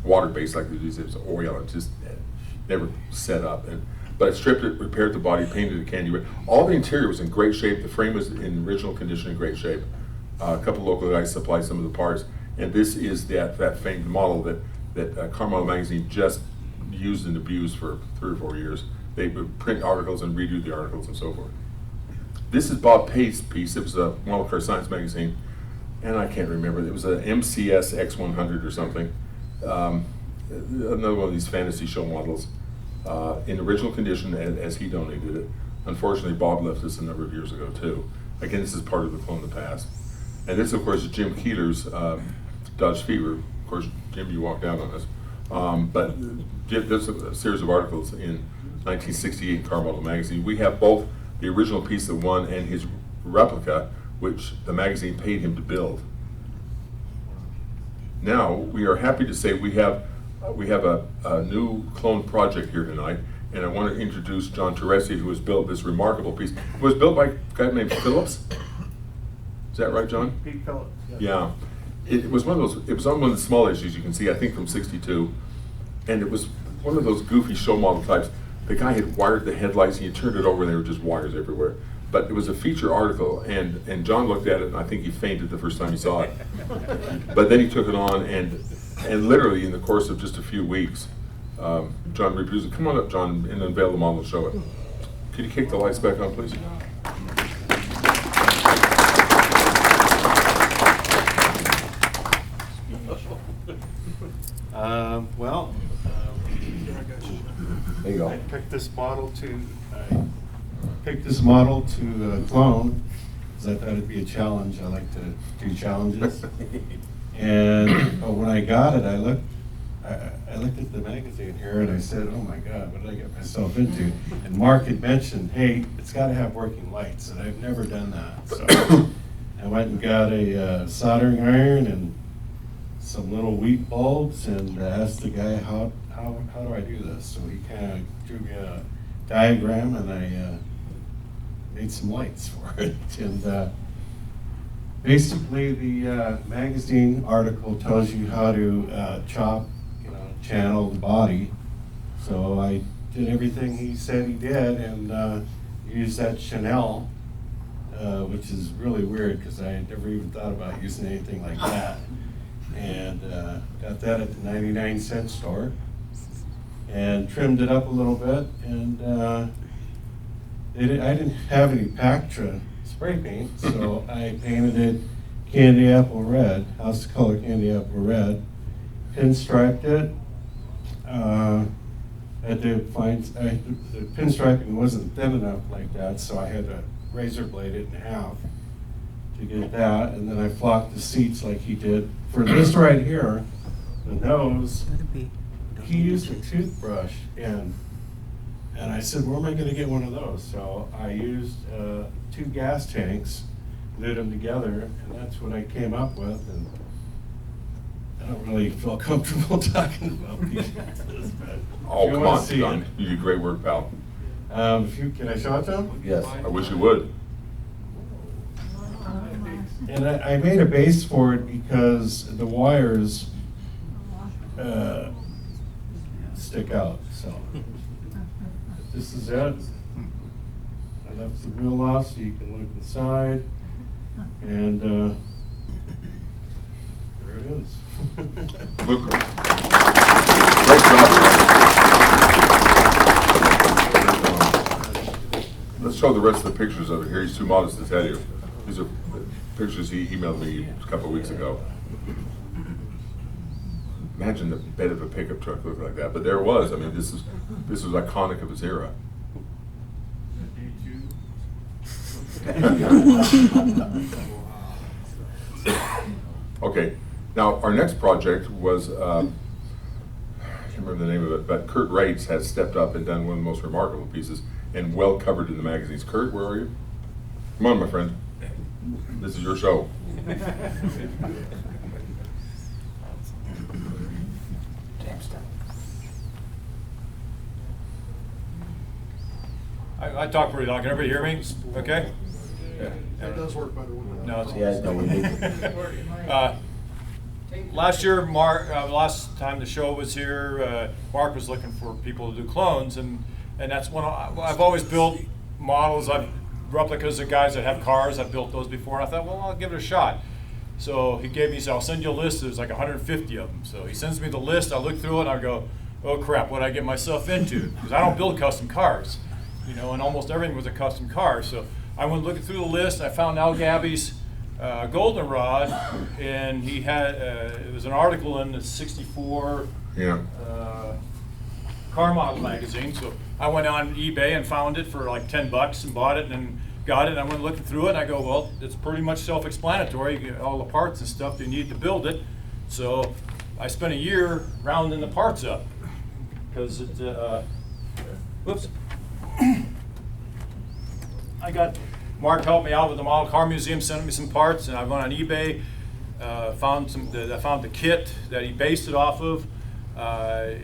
water-based like these, it was oil, it just never set up. But I stripped it, repaired the body, painted the candy red. All the interior was in great shape. The frame was in original condition, in great shape. A couple local guys supplied some of the parts. And this is that famed model that Car Model magazine just used and abused for 3 or 4 years. They would print articles and redo the articles and so forth. This is Bob Pace's piece. It was a Model Car Science magazine. And I can't remember. It was a MCS X100 or something. Another one of these fantasy show models. In original condition as he donated it. Unfortunately, Bob left us a number of years ago too. Again, this is part of the Clone the Past. And this, of course, is Jim Keeler's Dodge Fever. Of course, Jim, you walked out on us. But there's a series of articles in 1968 Car Model magazine. We have both the original piece that won and his replica, which the magazine paid him to build. Now, we are happy to say we have a new clone project here tonight, and I want to introduce John Teresi, who has built this remarkable piece. It was built by a guy named Phillips. Is that right, John? Pete Phillips. Yeah. It was one of those. It was on one of the small issues you can see. I think from '62, and it was one of those goofy show model types. The guy had wired the headlights, and he turned it over, and there were just wires everywhere. But it was a feature article, and John looked at it, and I think he fainted the first time he saw it. But then he took it on, and literally in the course of just a few weeks, John reproduced it. Come on up, John, and unveil the model and show it. Could you kick the lights back on, please? There you go. I picked this model to clone because I thought it'd be a challenge. I like to do challenges. And when I got it, I looked at the magazine here and I said, "Oh my God, what did I get myself into?" And Mark had mentioned, "Hey, it's got to have working lights," and I've never done that. So I went and got a soldering iron and some little wheat bulbs and asked the guy, how do I do this? So he kind of drew me a diagram and I made some lights for it. And basically the magazine article tells you how to chop, channel the body. So I did everything he said he did and used that Chanel, which is really weird because I had never even thought about using anything like that. And got that at the 99-cent store and trimmed it up a little bit. And I didn't have any Pactra spray paint, so I painted it candy apple red, house color candy apple red, pinstriped it. The pinstriping wasn't thin enough like that, so I had to razor blade it in half to get that, and then I flocked the seats like he did. For this right here, the nose, he used a toothbrush, and I said, where am I going to get one of those? So I used 2 gas tanks, lit them together, and that's what I came up with. And I don't really feel comfortable talking about these. Oh, come on, John. You did great work, pal. Can I show it to him? Yes. I wish you would. And I made a base for it because the wires stick out, so. This is it. I left the wheel off so you can look inside. And there it is. Look, great job. Let's show the rest of the pictures of it here. He's too modest to tell you. These are pictures he emailed me a couple of weeks ago. Imagine the bed of a pickup truck looking like that, but there it was. I mean, this was iconic of his era. Okay, now our next project was, I can't remember the name of it, but Kurt Reitz has stepped up and done one of the most remarkable pieces and well covered in the magazines. Kurt, where are you? Come on, my friend. This is your show. I talk pretty loud. Can everybody hear me? Okay? Yeah. That does work better when. No, it's. Yeah, no, we need Last year, last time the show was here, Mark was looking for people to do clones, and that's one I've always built models. Replicas of guys that have cars. I've built those before, and I thought, well, I'll give it a shot. So he said, I'll send you a list. There's like 150 of them. So he sends me the list. I look through it, and I go, oh crap, what did I get myself into? Because I don't build custom cars, and almost everything was a custom car. So I went looking through the list, and I found Al Gabby's goldenrod, and he had it was an article in the '64 car model magazine. So I went on eBay and found it for like $10 and bought it and then got it. And I went looking through it, and I go, well, it's pretty much self-explanatory. You get all the parts and stuff you need to build it. So I spent a year rounding the parts up because it. Whoops. I got Mark helped me out with the Model Car Museum, sent me some parts, and I went on eBay, found the kit that he based it off of. It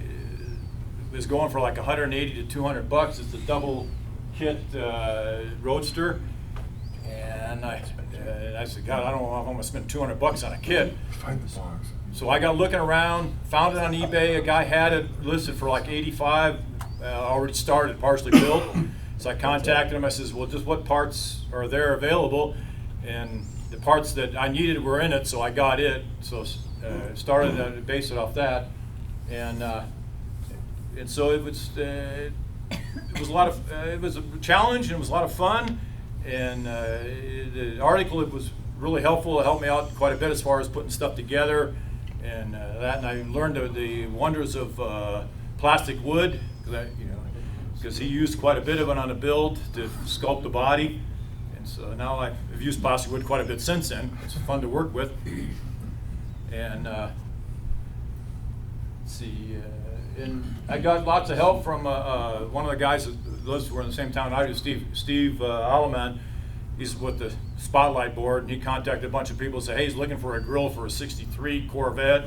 was going for like $180 to $200. It's a double kit Roadster, and I said, God, I don't know if I'm gonna spend $200 on a kit. Find the box. So I got looking around, found it on eBay. A guy had it listed for like $85, already started, partially built. So I contacted him. I says, well, just what parts are there available? And the parts that I needed were in it, so I got it. So started to base it off that, and so it was a lot of it was a challenge, and it was a lot of fun. And the article, it was really helpful. It helped me out quite a bit as far as putting stuff together, and that. And I learned the wonders of plastic wood, because he used quite a bit of it on the build to sculpt the body. And so now I've used plastic wood quite a bit since then. It's fun to work with. And let's see, and I got lots of help from one of the guys that lives in the same town I do, Steve Alleman. He's with the Spotlight board, and he contacted a bunch of people and said, hey, he's looking for a grill for a '63 Corvette.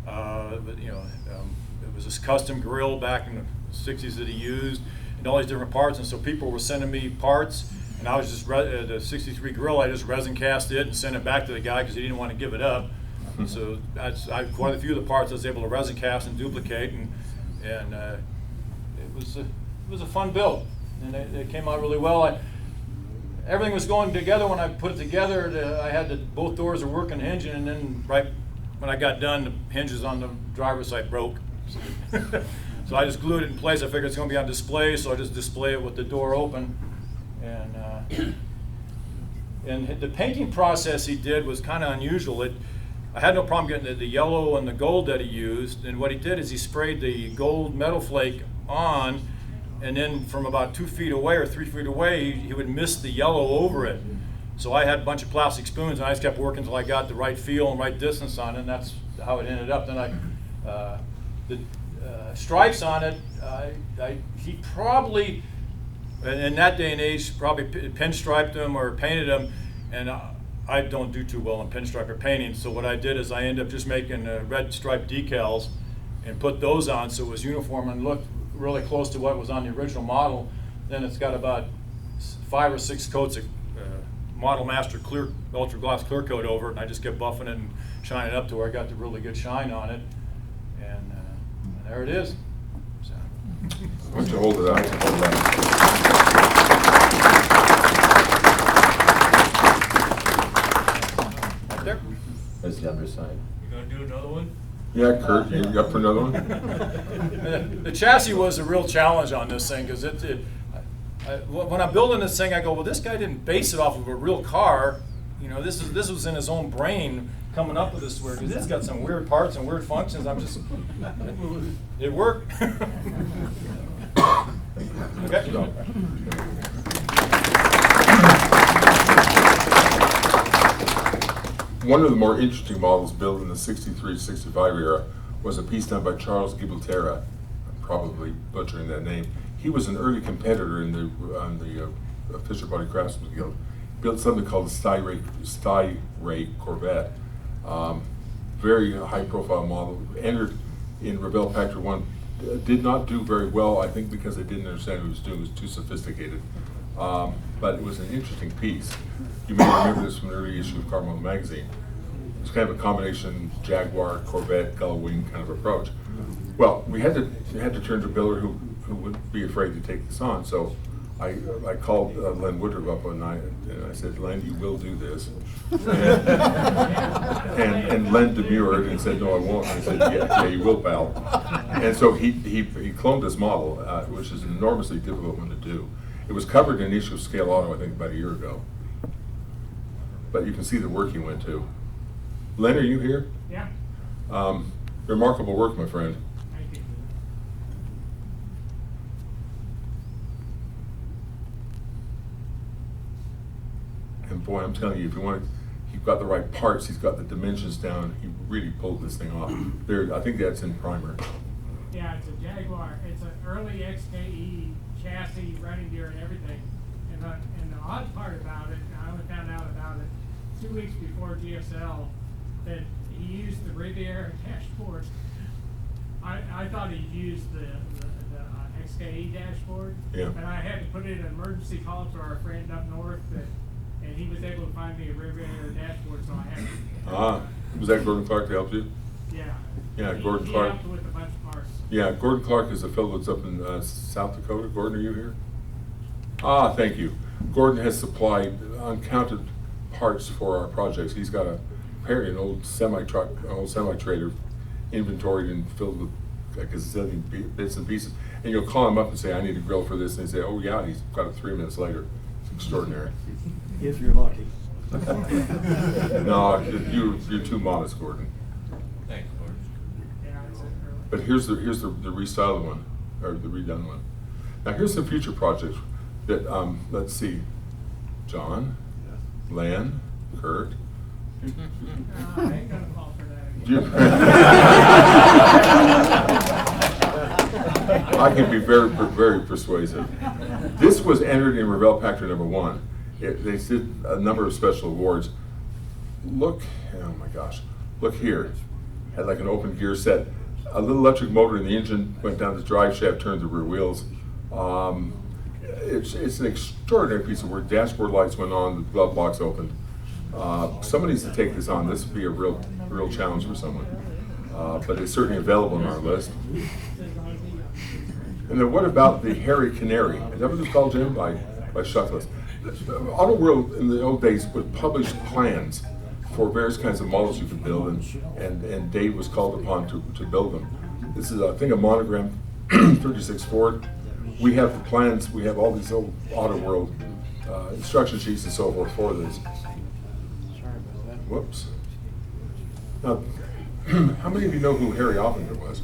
It was this custom grill back in the '60s that he used, and all these different parts. And so people were sending me parts, and I was just the '63 grill. I just resin cast it and sent it back to the guy because he didn't want to give it up. So quite a few of the parts I was able to resin cast and duplicate, and it was a fun build, and it came out really well. Everything was going together when I put it together. I had both doors were working, engine, and then right when I got done, the hinges on the driver's side broke. So I just glued it in place. I figured it's going to be on display, so I just display it with the door open. And the painting process he did was kind of unusual. I had no problem getting the yellow and the gold that he used. And what he did is he sprayed the gold metal flake on, and then from about 2 feet away or 3 feet away, he would mist the yellow over it. So I had a bunch of plastic spoons, and I just kept working until I got the right feel and right distance on it, and that's how it ended up. Then the stripes on it, he probably, in that day and age, probably pinstriped them or painted them, and I don't do too well in pinstripe or painting, so what I did is I ended up just making red striped decals and put those on so it was uniform and looked really close to what was on the original model. Then it's got about 5 or 6 coats of Model Master clear, ultra gloss clear coat over it, and I just kept buffing it and shining it up to where I got the really good shine on it, and there it is. So. Why don't you hold it out? Hold it out. Right there. There's the underside. You gonna do another one? Yeah, Kurt, you up for another one? The chassis was a real challenge on this thing, because when I'm building this thing, I go, well, this guy didn't base it off of a real car. You know, this was in his own brain coming up with this weird, because it's got some weird parts and weird functions. I'm just, it worked. Okay. One of the more interesting models built in the 63-65 era was a piece done by Charles Gibaltera. I'm probably butchering that name. He was an early competitor in the Fisher Body Craftsman Guild. Built something called the Styrate Corvette. Very high-profile model. Entered in Revell Pachter 1. Did not do very well, I think, because they didn't understand what he was doing. It was too sophisticated. But it was an interesting piece. You may remember this from an early issue of Car Model magazine. It was kind of a combination Jaguar, Corvette, gull wing kind of approach. Well, we had to turn to a builder who wouldn't be afraid to take this on. So I called Len Woodruff up one night and I said, Len, you will do this. And Len demurred and said, no, I won't. And I said, yeah, you will, pal. And so he cloned this model, which is an enormously difficult one to do. It was covered in an issue of Scale Auto, I think, about a year ago. But you can see the work he went to. Len, are you here? Yeah. Remarkable work, my friend. Thank you. And boy, I'm telling you, if you want to, he's got the right parts, he's got the dimensions down, he really pulled this thing off. There, I think that's in primer. Yeah, it's a Jaguar. It's an early XKE chassis, running gear, and everything. And the odd part about it, I only found out about it 2 weeks before GSL, that he used the Riviera dashboard. I thought he used the XKE dashboard. Yeah. And I had to put in an emergency call to our friend up north, and he was able to find me a Riviera dashboard, so I had to. Was that Gordon Clark that helped you? Yeah. Yeah, Gordon He Clark. helped with a bunch of parts. Yeah, Gordon Clark is a fellow that's up in South Dakota. Gordon, are you here? Thank you. Gordon has supplied uncounted parts for our projects. He's got apparently an old semi-truck, an old semi-trailer inventoried and filled with a gazillion bits and pieces. And you'll call him up and say, I need a grill for this. And they say, oh yeah, and he's got it 3 minutes later. It's extraordinary. If you're lucky. No, you're too modest, Gordon. Thanks, Gordon. Yeah, it's early. But here's the restyled one, or the redone one. Now here's some future projects that, let's see, John, Lan, Kurt. I ain't gonna fall for that again. I can be very, very persuasive. This was entered in Revell Pachter #1. They did a number of special awards. Look, oh my gosh, look here. Had like an open gear set. A little electric motor in the engine, went down the drive shaft, turned the rear wheels. It's an extraordinary piece of work. Dashboard lights went on, the glove box opened. Somebody needs to take this on. This would be a real challenge for someone. But it's certainly available on our list. And then what about the Hairy Canary? Is that what it's called, Jim? By Shuckless. Auto World in the old days would publish plans for various kinds of models you could build, and Dave was called upon to build them. This is, I think, a monogram 36 Ford. We have the plans, we have all these old Auto World instruction sheets and so forth for this. Whoops. Now, how many of you know who Harry Oppenheimer was?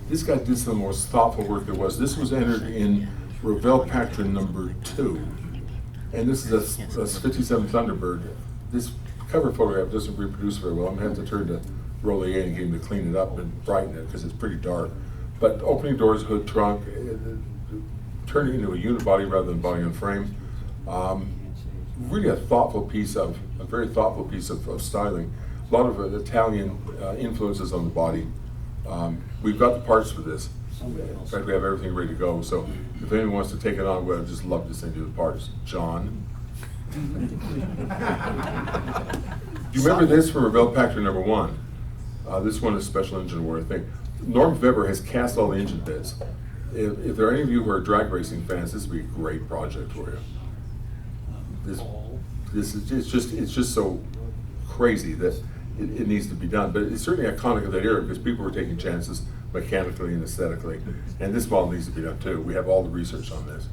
This guy did some of the most thoughtful work there was. This was entered in Revell Pachter #2. And this is a 57 Thunderbird. This cover photograph doesn't reproduce very well. I'm going to have to turn to Rollier and get him to clean it up and brighten it because it's pretty dark. But opening doors, hood, trunk, turning it into a unibody rather than body on frame. Really a very thoughtful piece of styling. A lot of Italian influences on the body. We've got the parts for this. In fact, we have everything ready to go. So if anyone wants to take it on, we'd just love to send you the parts. John. Do you remember this from Revell Packard number 1? This one is special engine award, I think. Norm Weber has cast all the engine bits. If there are any of you who are drag racing fans, this would be a great project for you. This is it's just so crazy that it needs to be done. But it's certainly iconic of that era because people were taking chances mechanically and aesthetically. And this model needs to be done too. We have all the research on this.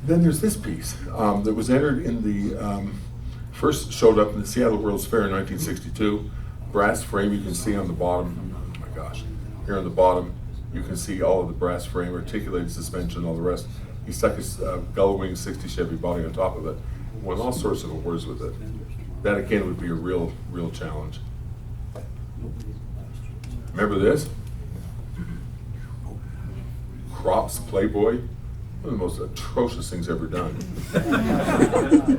Then there's this piece that was entered in the, first showed up in the Seattle World's Fair in 1962. Brass frame you can see on the bottom. Oh my gosh. Here on the bottom, you can see all of the brass frame, articulated suspension, all the rest. He stuck his Gull Wing 60 Chevy body on top of it. Won all sorts of awards with it. That again would be a real challenge. Remember this? Crops Playboy. One of the most atrocious things ever done.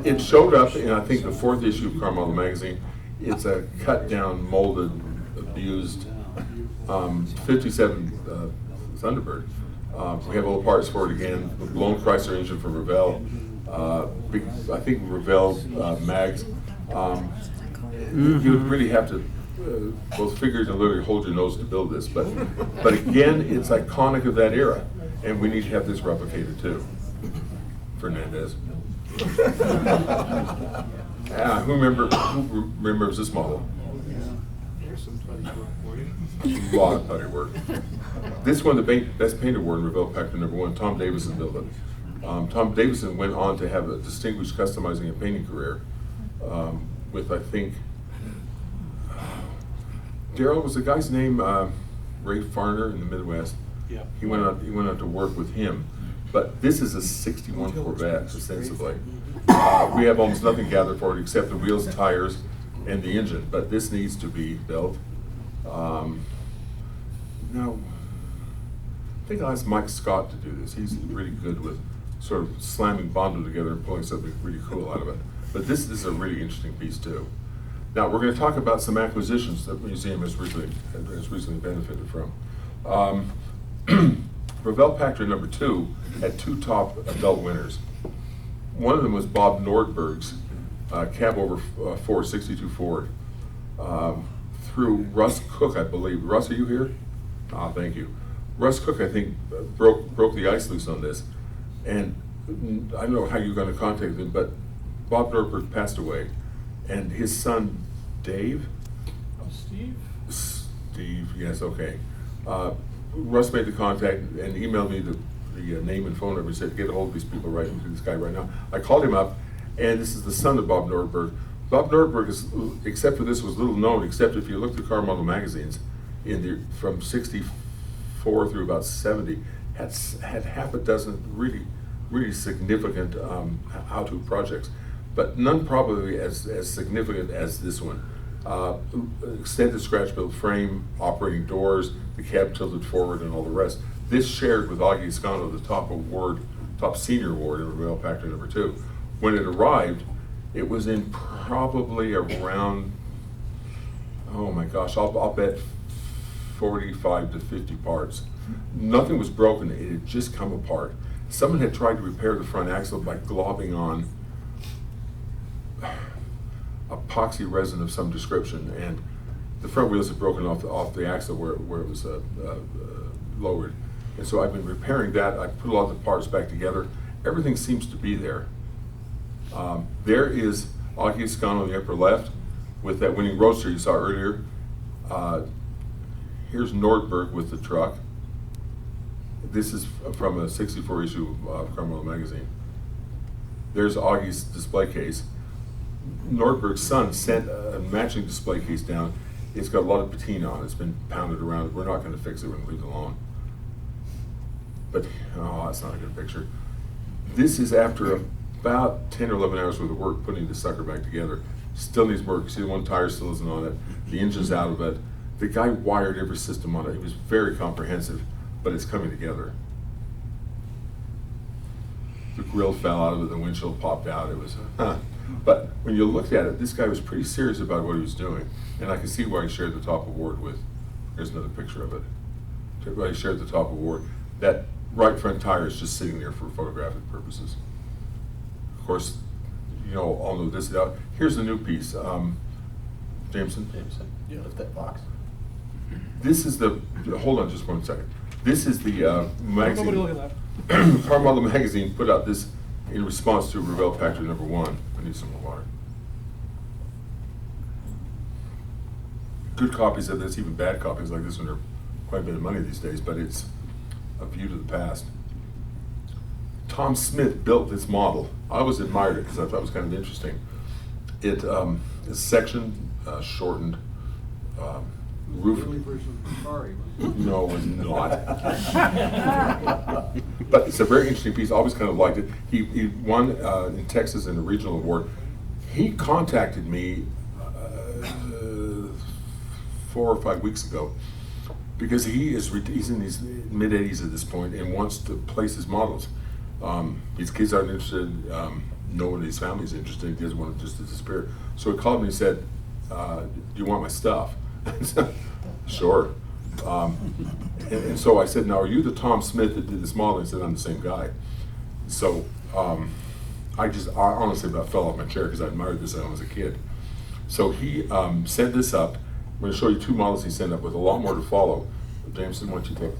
It showed up in, I think, the 4th issue of Car Model magazine. It's a cut down, molded, abused 57 Thunderbird. We have all the parts for it again. The blown Chrysler engine from Revell. Big, I think Revell mags. You would really have to both figuratively and literally hold your nose to build this. But again, it's iconic of that era, and we need to have this replicated too. Fernandez. Who remembers this model? A lot of putty work. This one, the best paint award in Revell Packard number 1. Tom Davison built it. Tom Davison went on to have a distinguished customizing and painting career with, I think, Daryl was the guy's name, Ray Farner in the Midwest. Yeah. He went on to work with him. But this is a 61 Corvette, ostensibly. We have almost nothing gathered for it except the wheels, tires, and the engine. But this needs to be built. Now, I think I'll ask Mike Scott to do this. He's really good with sort of slamming Bondo together and pulling something really cool out of it. But this is a really interesting piece too. Now, we're going to talk about some acquisitions that the museum has recently benefited from. Revell Packard number 2 had 2 top adult winners. One of them was Bob Nordberg's cab over 462 Ford through Russ Cook, I believe. Russ, are you here? Thank you. Russ Cook, I think, broke the ice loose on this, and I don't know how you're going to contact him, but Bob Nordberg passed away, and his son Dave. Steve, yes, okay. Russ made the contact and emailed me the name and phone number and said, get a hold of these people right into this guy right now. I called him up, and this is the son of Bob Nordberg. Bob Nordberg is, except for this, was little known, except if you look at car model magazines from 64 through about 70, had half a dozen really significant how-to projects, but none probably as significant as this one. Extended scratch built frame, operating doors, the cab tilted forward, and all the rest. This shared with Augie Escano the top senior award in Revell Packard number 2. When it arrived, it was in probably around, oh my gosh, I'll bet 45 to 50 parts. Nothing was broken, it had just come apart. Someone had tried to repair the front axle by globbing on epoxy resin of some description, and the front wheels had broken off the axle where it was lowered. And so I've been repairing that. I put a lot of the parts back together. Everything seems to be there. There is Augie Escano on the upper left with that winning Roadster you saw earlier. Here's Nordberg with the truck. This is from a 64 issue of Car Model magazine. There's Augie's display case. Nordberg's son sent a matching display case down. It's got a lot of patina on it. It's been pounded around. We're not going to fix it. We're going to leave it alone. But, oh, that's not a good picture. This is after about 10 or 11 hours worth of work putting the sucker back together. Still needs work. See, one tire still isn't on it. The engine's out of it. The guy wired every system on it. It was very comprehensive, but it's coming together. The grill fell out of it. The windshield popped out. It was, But when you looked at it, this guy was pretty serious about what he was doing. And I can see why he shared the top award with, here's another picture of it. Why he shared the top award. That right front tire is just sitting there for photographic purposes. Of course, you know, all know this. Here's the new piece. Jameson? Yeah, lift that box. This is the, hold on just 1 second. This is the magazine. Nobody look at that. Car Model Magazine put out this in response to Revell Packard #1. I need some more water. Good copies of this, even bad copies like this one are quite a bit of money these days, but it's a view to the past. Tom Smith built this model. I always admired it because I thought it was kind of interesting. It is sectioned, shortened, roof. No, it's not. But it's a very interesting piece. I always kind of liked it. He won in Texas in a regional award. He contacted me 4 or 5 weeks ago because he's in his mid-80s at this point and wants to place his models. His kids aren't interested. No one in his family is interested. He doesn't want it just to disappear. So he called me and said, "Do you want my stuff?" Sure. And so I said, "Now, are you the Tom Smith that did this model?" He said, "I'm the same guy." So I honestly about fell off my chair because I admired this when I was a kid. So he sent this up. I'm going to show you 2 models he sent up with a lot more to follow. Jameson, why don't you take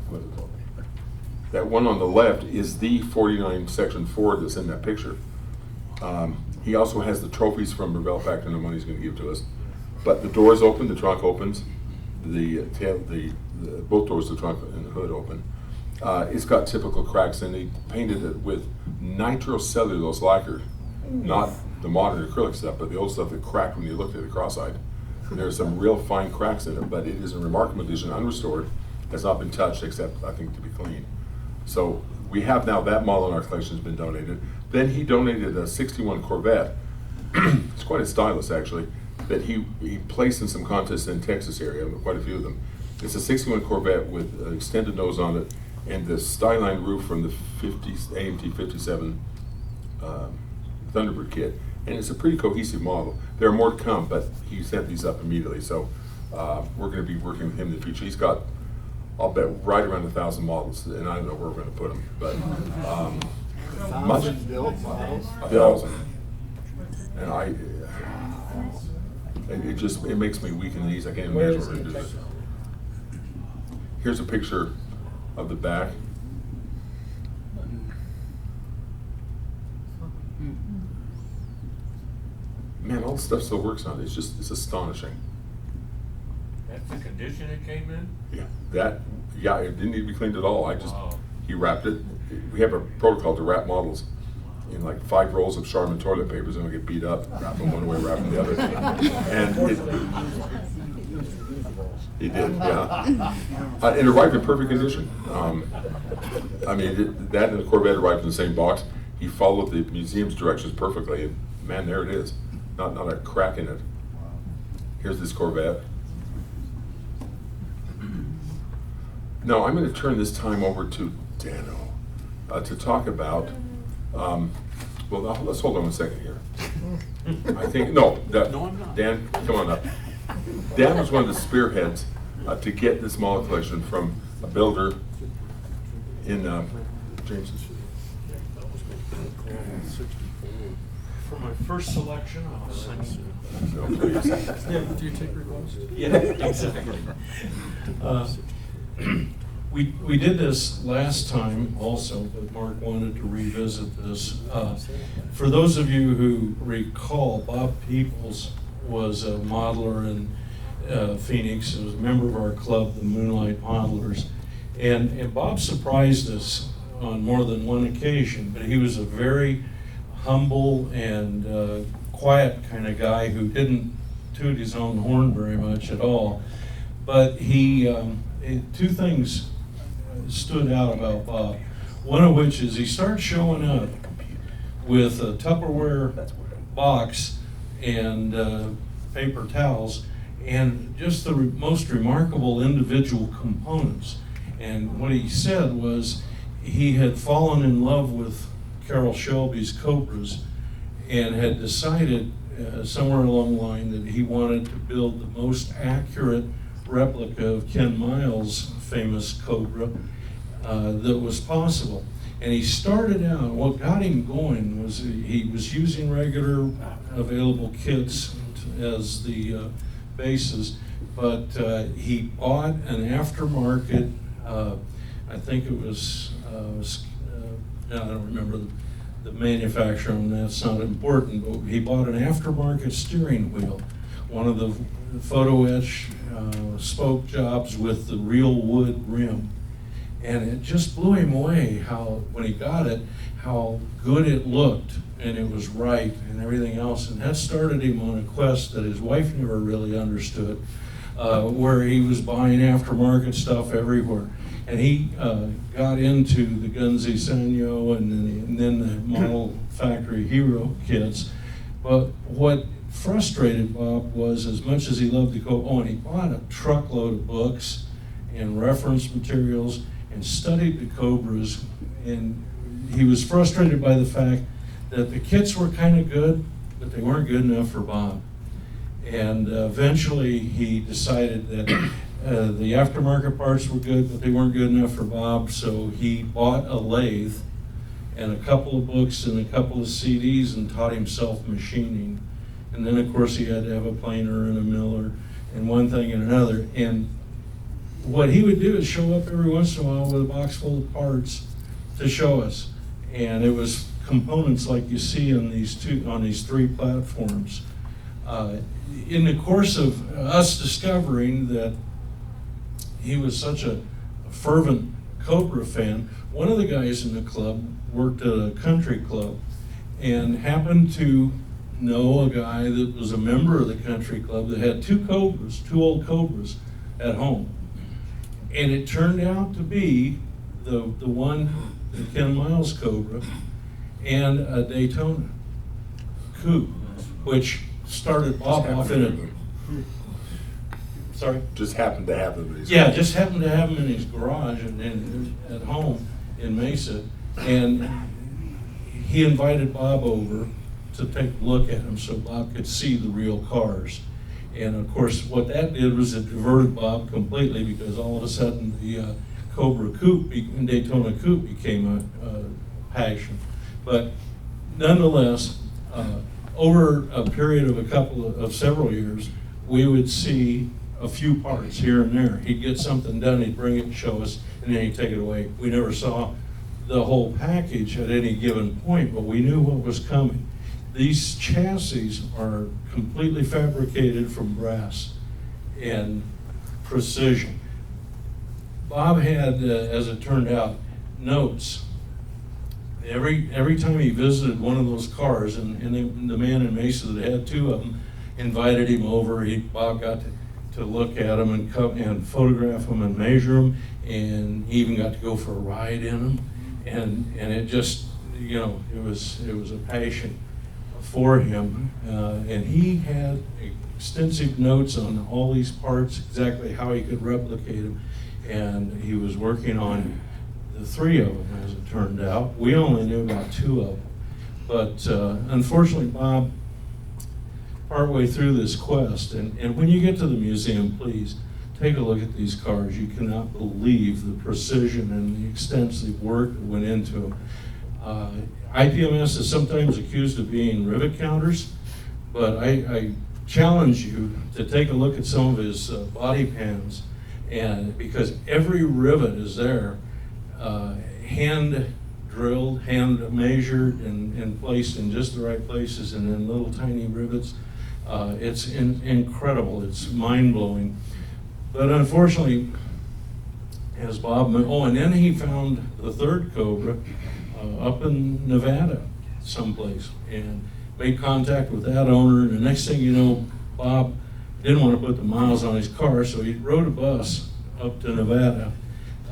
that one on the left is the 49 Section 4 that's in that picture. He also has the trophies from Revell Packard and the money he's going to give to us. But the doors open, the trunk opens, both doors, the trunk and the hood open. It's got typical cracks, and they painted it with nitrocellulose lacquer, not the modern acrylic stuff, but the old stuff that cracked when you looked at it cross-eyed. And there's some real fine cracks in it, but it is a remarkable addition, unrestored, has not been touched except, I think, to be cleaned. So we have now that model in our collection has been donated. Then he donated a 61 Corvette. It's quite a stylus, actually, that he placed in some contests in Texas area, quite a few of them. It's a 61 Corvette with an extended nose on it and the Skyline roof from the AMT 57 Thunderbird kit. And it's a pretty cohesive model. There are more to come, but he sent these up immediately. So we're going to be working with him in the future. He's got, I'll bet, right around 1,000 models, and I don't know where we're going to put them, but much. 1,000. And it makes me weak in the knees. I can't imagine what we're going to do. Here's a picture of the back. Man, all the stuff still works on it. It's astonishing. That's the condition it came in? Yeah, it didn't need to be cleaned at all. He wrapped it. We have a protocol to wrap models in like 5 rolls of Charmin toilet papers, and we get beat up, wrap them one way, wrap them the other. And he did, yeah. It arrived in perfect condition. I mean, that and the Corvette arrived in the same box. He followed the museum's directions perfectly, and man, there it is. Not a crack in it. Here's this Corvette. Now, I'm going to turn this time over to Dano to talk about, well, now, let's hold on 1 second here. I think, no, I'm not. Dan, come on up. Dan was one of the spearheads to get this model collection from a builder in James. For my first selection, I'll send you. No, please. Do you take requests? Yeah, exactly. We did this last time also, but Mark wanted to revisit this. For those of you who recall, Bob Peoples was a modeler in Phoenix. He was a member of our club, the Moonlight Modelers. And Bob surprised us on more than one occasion, but he was a very humble and quiet kind of guy who didn't toot his own horn very much at all. But two things stood out about Bob. One of which is he started showing up with a Tupperware box and paper towels and just the most remarkable individual components. And what he said was he had fallen in love with Carroll Shelby's Cobras and had decided somewhere along the line that he wanted to build the most accurate replica of Ken Miles' famous Cobra. that was possible. And he started out, what got him going was he was using regular available kits as the bases, but he bought an aftermarket, I think it was, I don't remember the manufacturer, and that's not important, but he bought an aftermarket steering wheel, one of the photo etch spoke jobs with the real wood rim. And it just blew him away how, when he got it, how good it looked, and it was right and everything else. And that started him on a quest that his wife never really understood, where he was buying aftermarket stuff everywhere. And he got into the Gunzi Sanyo and then the Model Factory Hero kits. But what frustrated Bob was, as much as he loved the Cobra, and he bought a truckload of books and reference materials and studied the Cobras, and he was frustrated by the fact that the kits were kind of good, but they weren't good enough for Bob. And eventually he decided that the aftermarket parts were good, but they weren't good enough for Bob, so he bought a lathe and a couple of books and a couple of CDs and taught himself machining. And then of course he had to have a planer and a miller and one thing and another. And what he would do is show up every once in a while with a box full of parts to show us. And it was components like you see on these three platforms. In the course of us discovering that he was such a fervent Cobra fan, one of the guys in the club worked at a country club and happened to know a guy that was a member of the country club that had two old Cobras at home. And it turned out to be the one, the Ken Miles Cobra, and a Daytona coupe, which started Bob off in a, sorry? Just happened to have them. Yeah, just happened to have him in his garage and at home in Mesa. And he invited Bob over to take a look at him so Bob could see the real cars. And of course, what that did was it diverted Bob completely, because all of a sudden the Cobra Coupe and Daytona Coupe became a passion. But nonetheless, over a period of several years, we would see a few parts here and there. He'd get something done, he'd bring it and show us, and then he'd take it away. We never saw the whole package at any given point, but we knew what was coming. These chassis are completely fabricated from brass and precision. Bob had, as it turned out, notes. Every time he visited one of those cars, and the man in Mesa that had two of them invited him over, Bob got to look at them and photograph them and measure them, and he even got to go for a ride in them. And it just, you know, it was a passion for him, and he had extensive notes on all these parts, exactly how he could replicate them, and he was working on the three of them, as it turned out. We only knew about two of them, but unfortunately, Bob, partway through this quest, and when you get to the museum, please take a look at these cars. You cannot believe the precision and the extensive work that went into them. IPMS is sometimes accused of being rivet counters, but I challenge you to take a look at some of his body pans, and because every rivet is there, hand drilled, hand measured, and placed in just the right places, and then little tiny rivets. It's incredible. It's mind-blowing. But unfortunately, as Bob, and then he found the third Cobra up in Nevada someplace, and made contact with that owner, and the next thing you know, Bob didn't want to put the miles on his car, so he rode a bus up to Nevada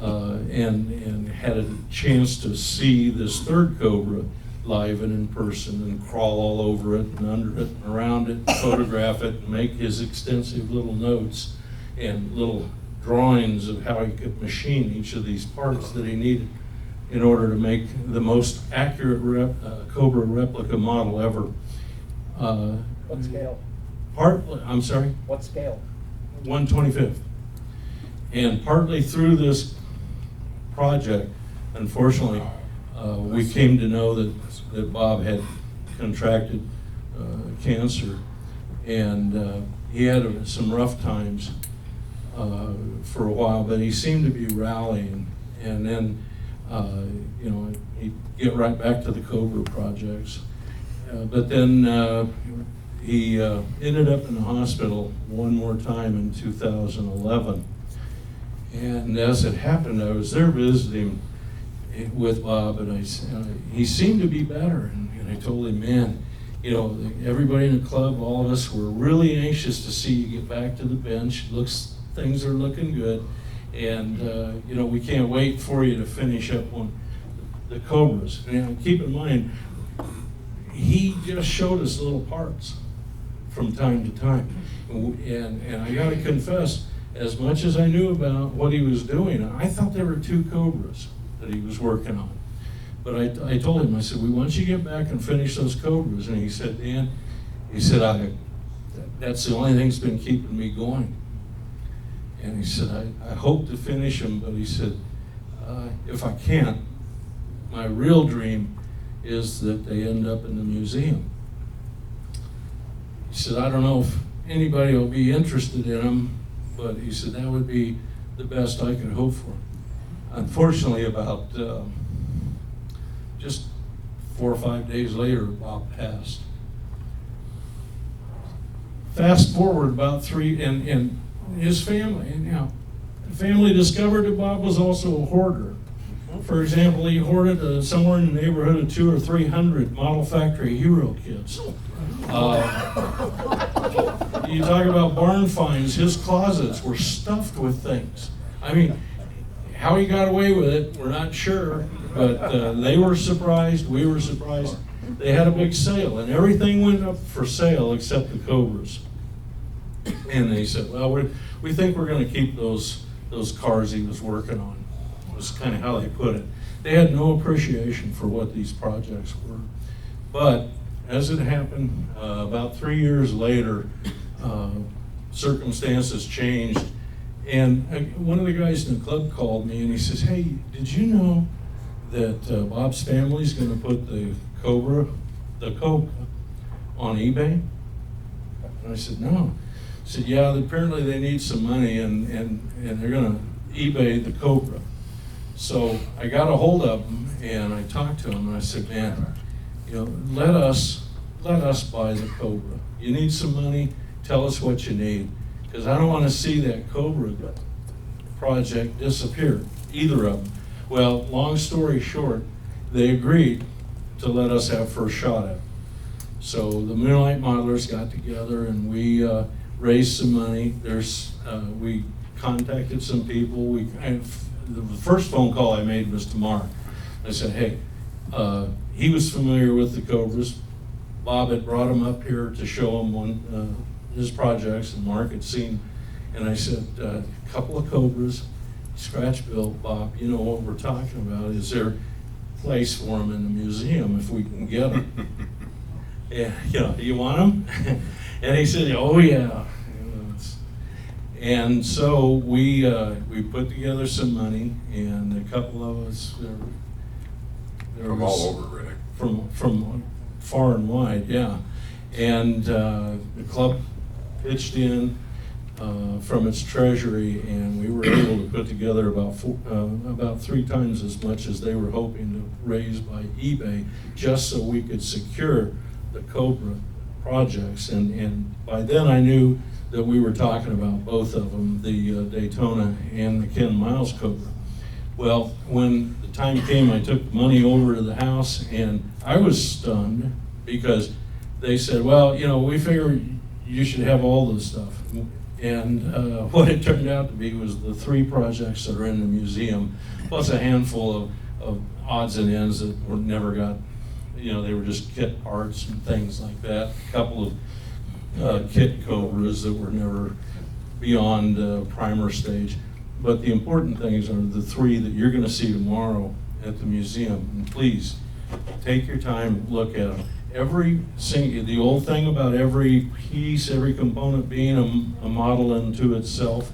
and had a chance to see this third Cobra live and in person, and crawl all over it and under it and around it, and photograph it, and make his extensive little notes and little drawings of how he could machine each of these parts that he needed in order to make the most accurate Cobra replica model ever. What scale? I'm sorry? What scale? 1/25. And partly through this project. Unfortunately, we came to know that Bob had contracted cancer, and he had some rough times for a while, but he seemed to be rallying, and then he'd get right back to the Cobra projects. But then he ended up in the hospital one more time in 2011. And as it happened, I was there visiting with Bob, and he seemed to be better. And I told him, man, everybody in the club, all of us, were really anxious to see you get back to the bench. Things are looking good, and we can't wait for you to finish up on the Cobras. And keep in mind, he just showed us little parts from time to time, and I got to confess, as much as I knew about what he was doing, I thought there were 2 Cobras that he was working on. But I told him, I said, why don't you get back and finish those Cobras? And he said, Dan, that's the only thing that's been keeping me going. And he said, I hope to finish them, but he said, if I can't, my real dream is that they end up in the museum. He said, I don't know if anybody will be interested in them, but he said, that would be the best I could hope for. Unfortunately, about just 4 or 5 days later, Bob passed. Fast forward about 3, and his family, the family discovered that Bob was also a hoarder. For example, he hoarded somewhere in the neighborhood of 200 or 300 Model Factory Hero kits. You talk about barn finds, his closets were stuffed with things. I mean, how he got away with it, we're not sure, but they were surprised, we were surprised. They had a big sale, and everything went up for sale except the Cobras. And they said, well, we think we're going to keep those cars he was working on. Was kind of how they put it. They had no appreciation for what these projects were. But as it happened, about 3 years later, circumstances changed. And one of the guys in the club called me and he says, hey, did you know that Bob's family's going to put the Cobra on eBay? And I said, no. He said, yeah, apparently they need some money and they're going to eBay the Cobra. So I got a hold of him and I talked to him and I said, man, let us buy the Cobra. You need some money, tell us what you need. Because I don't want to see that Cobra project disappear, either of them. Well, long story short, they agreed to let us have first shot at it. So the Moonlight Modelers got together and we raised some money. We contacted some people. The first phone call I made was to Mark. I said, hey, he was familiar with the Cobras. Bob had brought him up here to show him his projects, and Mark had seen. And I said, a couple of Cobras, scratch built, Bob, you know what we're talking about. Is there a place for them in the museum if we can get them? Yeah, you want them? And he said, oh yeah. And so we put together some money, and a couple of us From all over, really. From far and wide, yeah. And the club pitched in from its treasury, and we were able to put together about 3 times as much as they were hoping to raise by eBay, just so we could secure the Cobra projects. And by then I knew that we were talking about both of them, the Daytona and the Ken Miles Cobra. Well, when the time came, I took the money over to the house, and I was stunned because they said, well, we figure you should have all this stuff. And what it turned out to be was the 3 projects that are in the museum, plus a handful of odds and ends that were never got, they were just kit parts and things like that. A couple of kit Cobras that were never beyond primer stage. But the important things are the 3 that you're going to see tomorrow at the museum. And please, take your time, look at them. The old thing about every piece, every component being a model unto itself,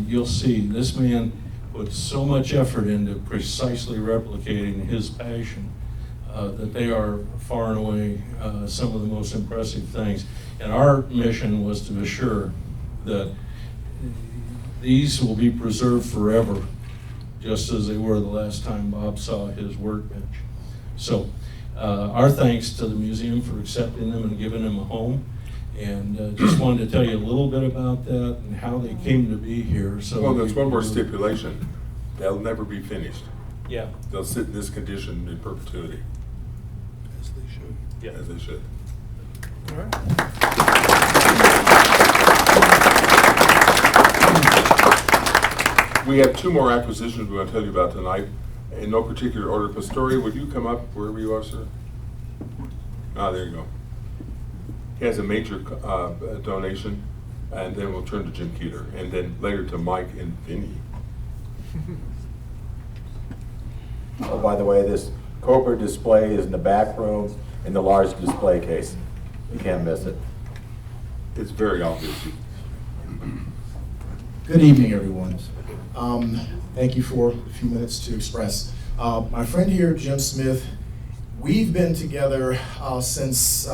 you'll see this man put so much effort into precisely replicating his passion that they are far and away some of the most impressive things. And our mission was to assure that these will be preserved forever, just as they were the last time Bob saw his workbench. So our thanks to the museum for accepting them and giving them a home. And just wanted to tell you a little bit about that and how they came to be here. So Well, there's one more stipulation. They'll never be finished. Yeah. They'll sit in this condition in perpetuity. As they should. Yeah. As they should. All right. We have two more acquisitions we want to tell you about tonight, in no particular order. Pastori, would you come up wherever you are, sir? Ah, there you go. He has a major donation, and then we'll turn to Jim Keeler, and then later to Mike and Vinny. Oh, by the way, this Cobra display is in the back room in the large display case. You can't miss it. It's very obvious. Good evening, everyone. Thank you for a few minutes to express. My friend here, Jim Smith, we've been together since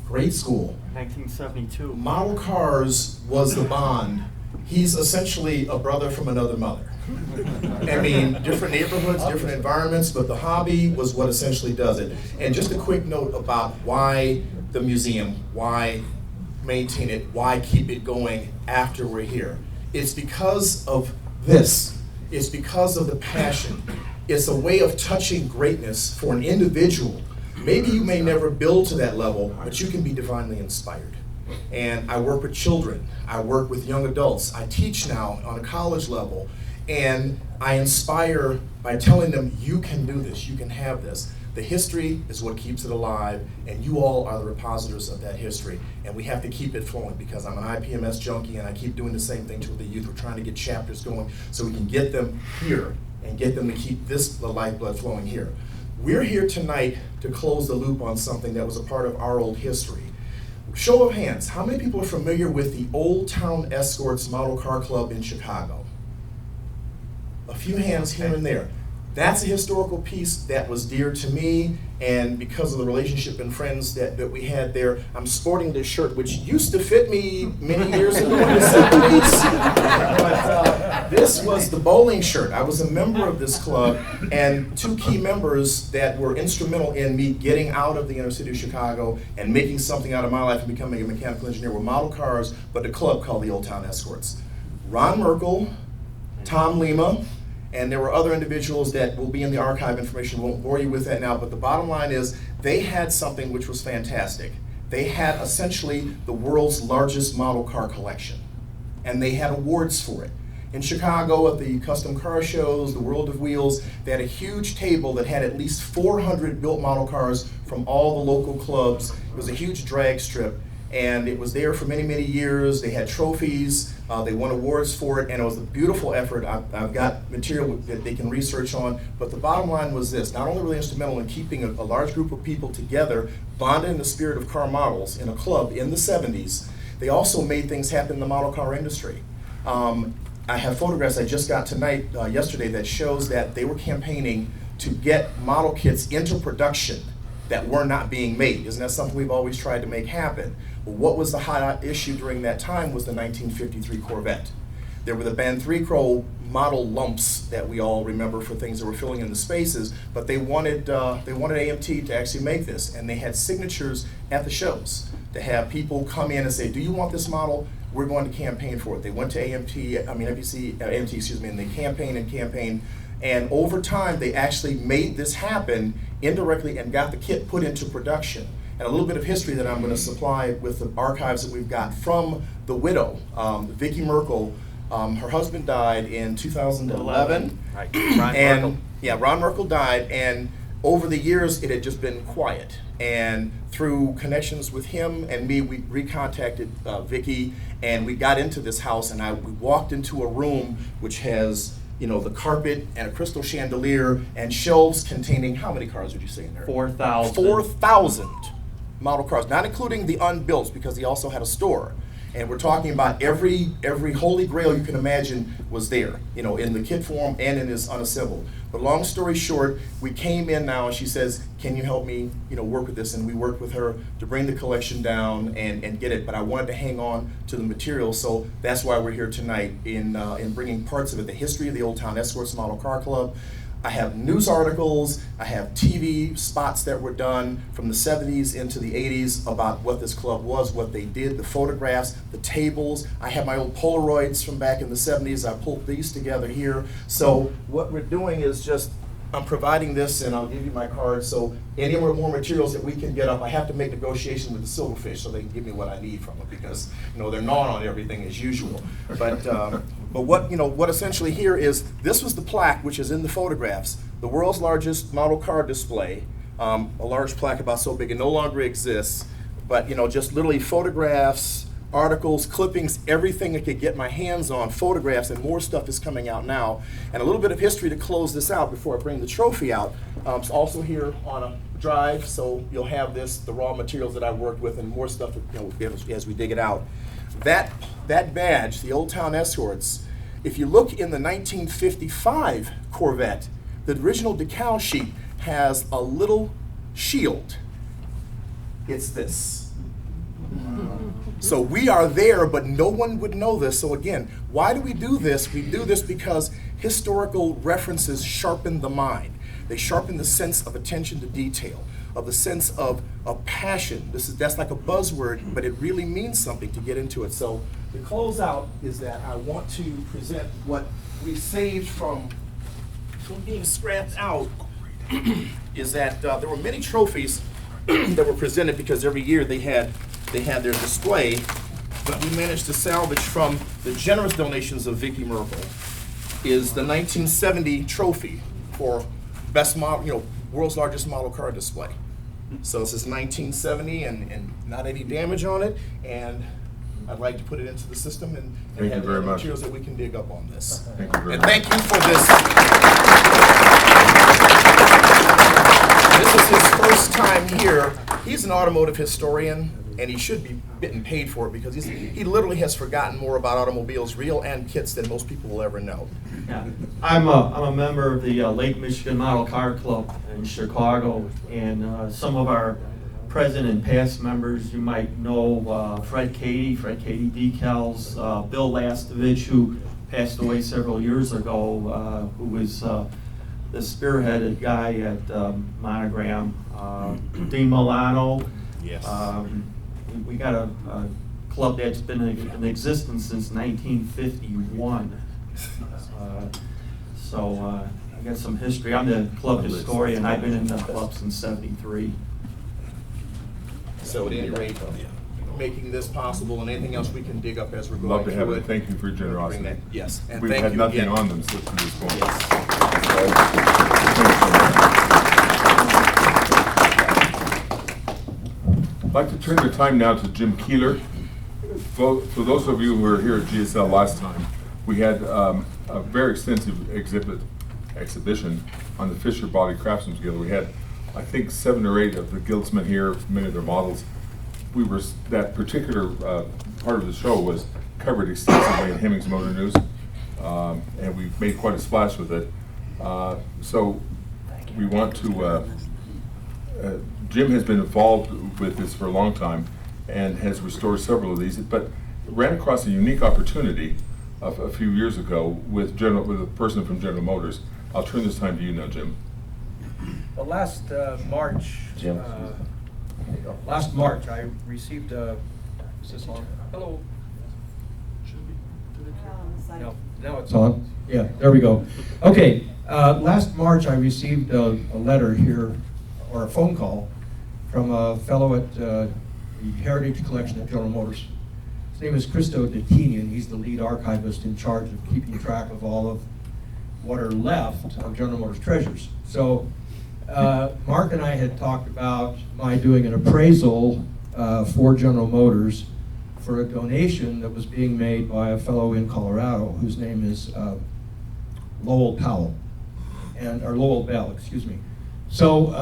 grade school. 1972. Model cars was the bond. He's essentially a brother from another mother. I mean, different neighborhoods, different environments, but the hobby was what essentially does it. And just a quick note about why the museum, why maintain it, why keep it going after we're here. It's because of this. It's because of the passion. It's a way of touching greatness for an individual. Maybe you may never build to that level, but you can be divinely inspired. And I work with children. I work with young adults. I teach now on a college level. And I inspire by telling them, you can do this, you can have this. The history is what keeps it alive, and you all are the repositors of that history. And we have to keep it flowing, because I'm an IPMS junkie and I keep doing the same thing to the youth. We're trying to get chapters going so we can get them here and get them to keep the lifeblood flowing here. We're here tonight to close the loop on something that was a part of our old history. Show of hands, how many people are familiar with the Old Town Escorts Model Car Club in Chicago? A few hands here and there. That's a historical piece that was dear to me, and because of the relationship and friends that we had there, I'm sporting this shirt, which used to fit me many years ago in the 70s. But this was the bowling shirt. I was a member of this club, and two key members that were instrumental in me getting out of the inner city of Chicago and making something out of my life and becoming a mechanical engineer were model cars, but a club called the Old Town Escorts. Ron Merkel, Tom Lima, and there were other individuals that will be in the archive information. Won't bore you with that now, but the bottom line is they had something which was fantastic. They had essentially the world's largest model car collection, and they had awards for it. In Chicago at the custom car shows, the World of Wheels, they had a huge table that had at least 400 built model cars from all the local clubs. It was a huge drag strip, and it was there for many, many years. They had trophies. They won awards for it, and it was a beautiful effort. I've got material that they can research on, but the bottom line was this. Not only were they instrumental in keeping a large group of people together, bonded in the spirit of car models in a club in the 70s, they also made things happen in the model car industry. I have photographs I just got tonight, yesterday, that shows that they were campaigning to get model kits into production that were not being made. Isn't that something we've always tried to make happen? Well, what was the hot issue during that time was the 1953 Corvette. There were the Band 3 Crow model lumps that we all remember for things that were filling in the spaces, but they wanted AMT to actually make this, and they had signatures at the shows to have people come in and say, do you want this model? We're going to campaign for it. They went to AMT, and they campaigned, and over time they actually made this happen indirectly and got the kit put into production. And a little bit of history that I'm going to supply with the archives that we've got from the widow, Vicki Merkel. Her husband died in 2011. Right. Ron Merkel. Yeah, Ron Merkel died, and over the years it had just been quiet. And through connections with him and me, we recontacted Vicki, and we got into this house, and we walked into a room which has, the carpet and a crystal chandelier and shelves containing, how many cars would you say in there? 4,000. 4,000 model cars, not including the unbuilt, because he also had a store. And we're talking about every holy grail you can imagine was there, you know, in the kit form and in this unassembled. But long story short, we came in now and she says, can you help me, you know, work with this? And we worked with her to bring the collection down and get it. But I wanted to hang on to the material, so that's why we're here tonight in bringing parts of it, the history of the Old Town Escorts Model Car Club. I have news articles, I have TV spots that were done from the 70s into the 80s about what this club was, what they did, the photographs, the tables. I have my old Polaroids from back in the 70s. I pulled these together here. So what we're doing is just, I'm providing this, and I'll give you my card, so any more materials that we can get up, I have to make negotiation with the Silverfish so they can give me what I need from it, because, you know, they're gnawing on everything as usual. But what, you know, what essentially here is, this was the plaque which is in the photographs, the world's largest model car display, a large plaque about so big it no longer exists, but, you know, just literally photographs, articles, clippings, everything I could get my hands on, photographs, and more stuff is coming out now. And a little bit of history to close this out before I bring the trophy out. It's also here on a drive, so you'll have this, the raw materials that I worked with, and more stuff, you know, as we dig it out. That badge, the Old Town Escorts, if you look in the 1955 Corvette, the original decal sheet has a little shield. It's this. So we are there, but no one would know this. So again, why do we do this? We do this because historical references sharpen the mind. They sharpen the sense of attention to detail, of the sense of passion. That's like a buzzword, but it really means something to get into it. So the close out is that I want to present what we saved from being scrapped out, is that there were many trophies that were presented because every year they had their display, but we managed to salvage from the generous donations of Vicky Merkel is the 1970 trophy for best model, you know, world's largest model car display. So this is 1970 and not any damage on it, and I'd like to put it into the system and Thank have you very the much. materials that we can dig up on this. Thank you very And much. thank you for this. This is his first time here. He's an automotive historian, and he should be getting paid for it because he literally has forgotten more about automobiles, real and kits, than most people will ever know. Yeah. I'm a member of the Lake Michigan Model Car Club in Chicago, and some of our present and past members you might know, Fred Cady Decals, Bill Lastovich, who passed away several years ago, who was the spearheaded guy at Monogram, Dean Milano. Yes. We got a club that's been in existence since 1951. So I got some history. I'm the club historian. I've been in the club since '73. So at any rate, making this possible and anything else we can dig up as we're going Love to have through it. Thank you for your generosity. Bring that- Yes, and We've thank had you nothing again. on them to this point. Yes. I'd like to turn the time now to Jim Keeler. For those of you who were here at GSL last time, we had a very extensive exhibition on the Fisher Body Craftsman's Guild. We had, I think, 7 or 8 of the guildsmen here, many of their models. That particular part of the show was covered extensively in Hemmings Motor News, and we made quite a splash with it. So we want to, Jim has been involved with this for a long time and has restored several of these, but ran across a unique opportunity a few years ago with a person from General Motors. I'll turn this time to you now, Jim. Well, last March, I received a. Is this on? Hello. No, now it's on. Yeah, there we go. Okay, last March I received a letter here, or a phone call, from a fellow at the Heritage Collection at General Motors. His name is Christo Detinian. He's the lead archivist in charge of keeping track of all of what are left of General Motors treasures. So Mark and I had talked about my doing an appraisal for General Motors for a donation that was being made by a fellow in Colorado whose name is Lowell Bell, excuse me. So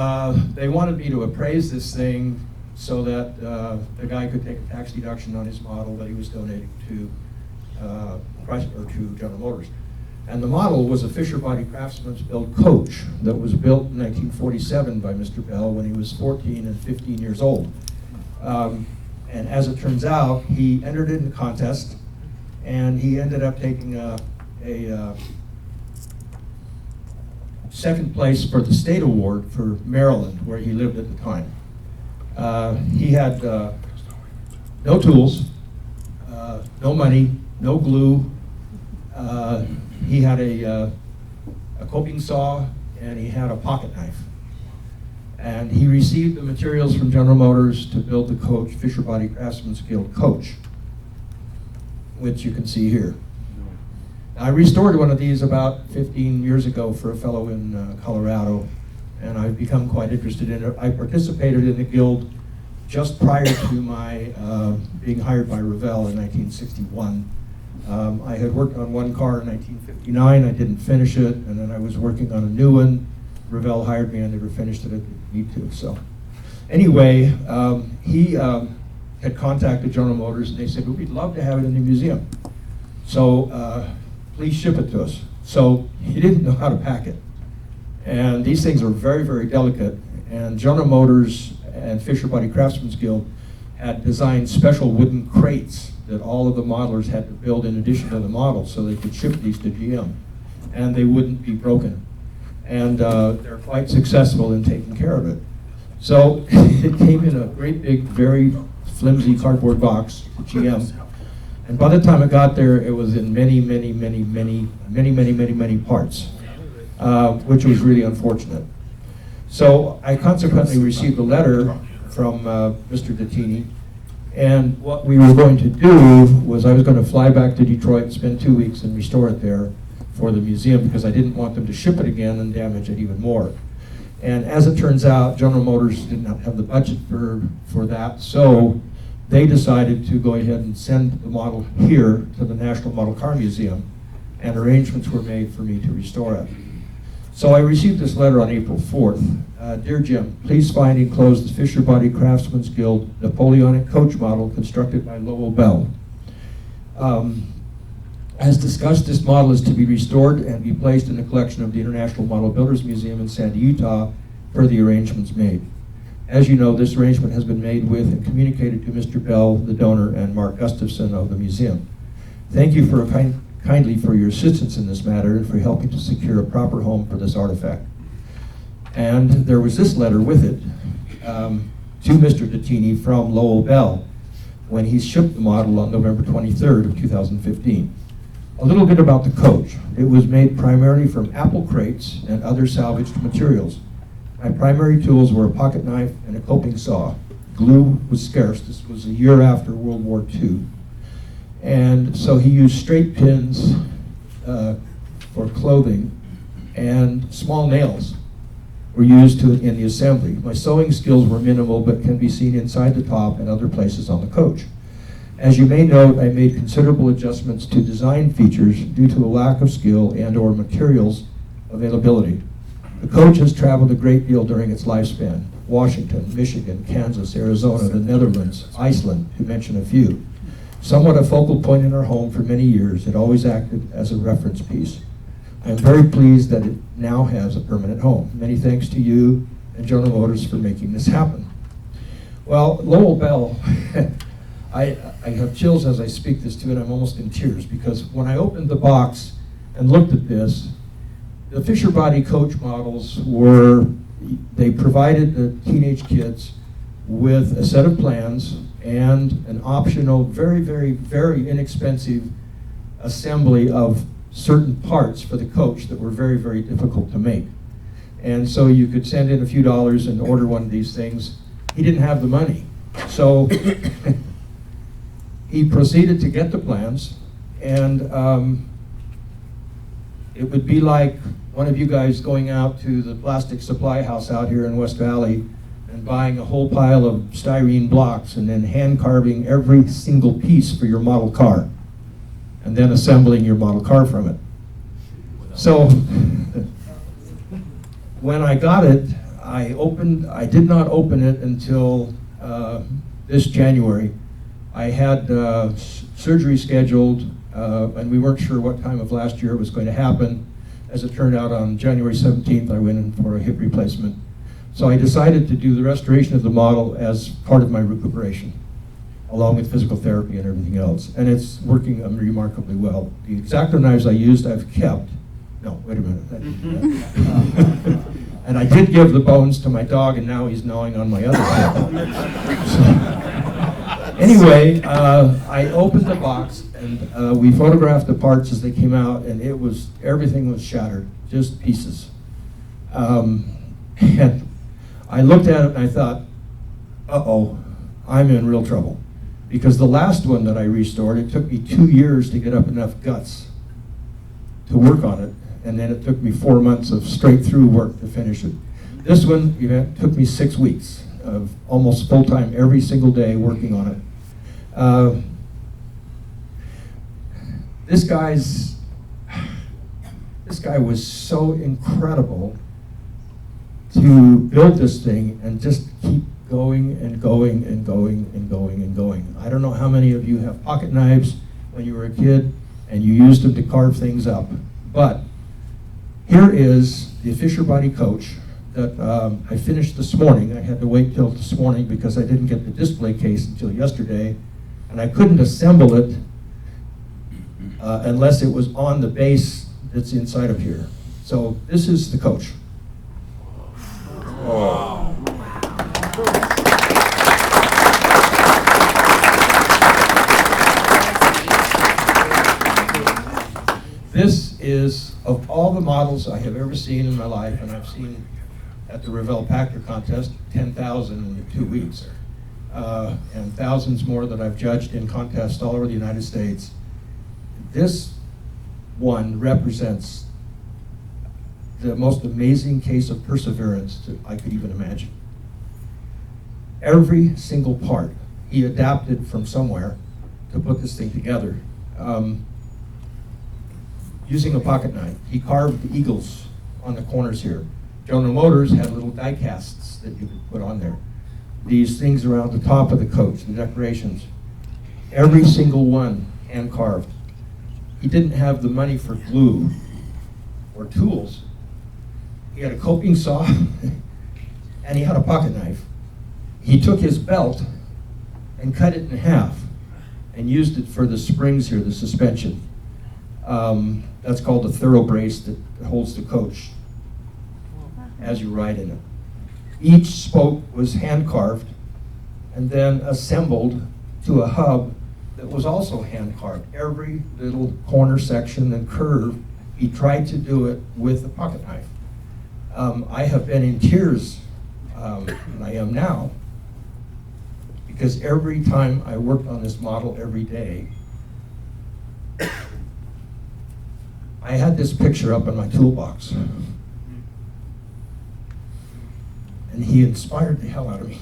they wanted me to appraise this thing so that the guy could take a tax deduction on his model that he was donating to Chrysler or to General Motors. And the model was a Fisher Body Craftsman's built coach that was built in 1947 by Mr. Bell when he was 14 and 15 years old. And as it turns out, he entered in the contest, and he ended up taking a second place for the state award for Maryland, where he lived at the time. He had no tools, no money, no glue. He had a coping saw, and he had a pocket knife. And he received the materials from General Motors to build the coach, Fisher Body Craftsman's Guild coach, which you can see here. I restored one of these about 15 years ago for a fellow in Colorado, and I've become quite interested in it. I participated in the Guild just prior to my being hired by Revell in 1961. I had worked on one car in 1959, I didn't finish it, and then I was working on a new one. Revell hired me, I never finished it, I didn't need to. So anyway, he had contacted General Motors, and they said, well, we'd love to have it in the museum. So please ship it to us. So he didn't know how to pack it. And these things are very, very delicate. And General Motors and Fisher Body Craftsman's Guild had designed special wooden crates that all of the modelers had to build in addition to the model so they could ship these to GM. And they wouldn't be broken. And they're quite successful in taking care of it. So it came in a great big, very flimsy cardboard box to GM. And by the time it got there, it was in many parts, which was really unfortunate. So I consequently received a letter from Mr. Dattini, and what we were going to do was I was going to fly back to Detroit, spend 2 weeks, and restore it there for the museum because I didn't want them to ship it again and damage it even more. And as it turns out, General Motors did not have the budget for that, so they decided to go ahead and send the model here to the National Model Car Museum, and arrangements were made for me to restore it. So I received this letter on April 4th. Dear Jim, please find enclosed the Fisher Body Craftsman's Guild Napoleonic coach model constructed by Lowell Bell. As discussed, this model is to be restored and be placed in the collection of the International Model Builders Museum in Sandy, Utah, per the arrangements made. As you know, this arrangement has been made with and communicated to Mr. Bell, the donor, and Mark Gustavson of the museum. Thank you for kindly for your assistance in this matter and for helping to secure a proper home for this artifact. And there was this letter with it to Mr. Dattini from Lowell Bell when he shipped the model on November 23rd of 2015. A little bit about the coach. It was made primarily from apple crates and other salvaged materials. My primary tools were a pocket knife and a coping saw. Glue was scarce. This was a year after World War II. And so he used straight pins for clothing, and small nails were used in the assembly. My sewing skills were minimal, but can be seen inside the top and other places on the coach. As you may note, I made considerable adjustments to design features due to a lack of skill and/or materials availability. The coach has traveled a great deal during its lifespan: Washington, Michigan, Kansas, Arizona, the Netherlands, Iceland, to mention a few. Somewhat a focal point in our home for many years, it always acted as a reference piece. I am very pleased that it now has a permanent home. Many thanks to you and General Motors for making this happen. Well, Lowell Bell, I have chills as I speak this to it. I'm almost in tears because when I opened the box and looked at this, the Fisher Body coach models they provided the teenage kids with a set of plans and an optional, very, very, very inexpensive assembly of certain parts for the coach that were very, very difficult to make. And so you could send in a few dollars and order one of these things. He didn't have the money. So he proceeded to get the plans, and it would be like one of you guys going out to the plastic supply house out here in West Valley and buying a whole pile of styrene blocks and then hand carving every single piece for your model car and then assembling your model car from it. So when I got it, I did not open it until this January. I had surgery scheduled, and we weren't sure what time of last year it was going to happen. As it turned out, on January 17th, I went in for a hip replacement. So I decided to do the restoration of the model as part of my recuperation, along with physical therapy and everything else. And it's working remarkably well. The X-Acto knives I used, I've kept. No, wait a minute. I didn't do that. And I did give the bones to my dog, and now he's gnawing on my other hip. So, anyway, I opened the box, and we photographed the parts as they came out, and everything was shattered, just pieces. And I looked at it and I thought, uh-oh, I'm in real trouble. Because the last one that I restored, it took me 2 years to get up enough guts to work on it, and then it took me 4 months of straight through work to finish it. This one, it took me 6 weeks of almost full-time every single day working on it. This guy was so incredible to build this thing and just keep going and going and going and going and going. I don't know how many of you have pocket knives when you were a kid and you used them to carve things up, but here is the Fisher Body coach that I finished this morning. I had to wait till this morning because I didn't get the display case until yesterday, and I couldn't assemble it unless it was on the base that's inside of here. So this is the coach. Oh. This is, of all the models I have ever seen in my life, and I've seen at the Revell Packer contest, 10,000 in 2 weeks, and thousands more that I've judged in contests all over the United States. This one represents the most amazing case of perseverance that I could even imagine. Every single part he adapted from somewhere to put this thing together. Using a pocket knife, he carved the eagles on the corners here. General Motors had little die casts that you could put on there. These things around the top of the coach, the decorations, every single one hand carved. He didn't have the money for glue or tools. He had a coping saw and he had a pocket knife. He took his belt and cut it in half and used it for the springs here, the suspension. That's called a thorough brace that holds the coach as you ride in it. Each spoke was hand carved and then assembled to a hub that was also hand carved. Every little corner section and curve, he tried to do it with a pocket knife. I have been in tears, and I am now, because every time I worked on this model every day, I had this picture up in my toolbox. And he inspired the hell out of me.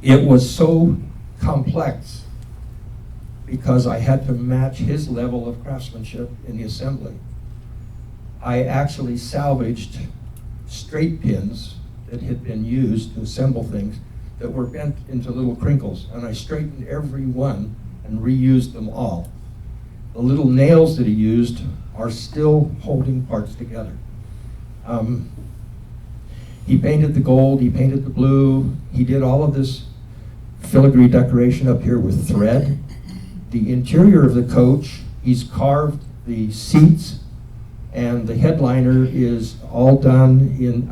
It was so complex because I had to match his level of craftsmanship in the assembly. I actually salvaged straight pins that had been used to assemble things that were bent into little crinkles, and I straightened every one and reused them all. The little nails that he used are still holding parts together. He painted the gold, he painted the blue, he did all of this filigree decoration up here with thread. The interior of the coach, he's carved the seats, and the headliner is all done in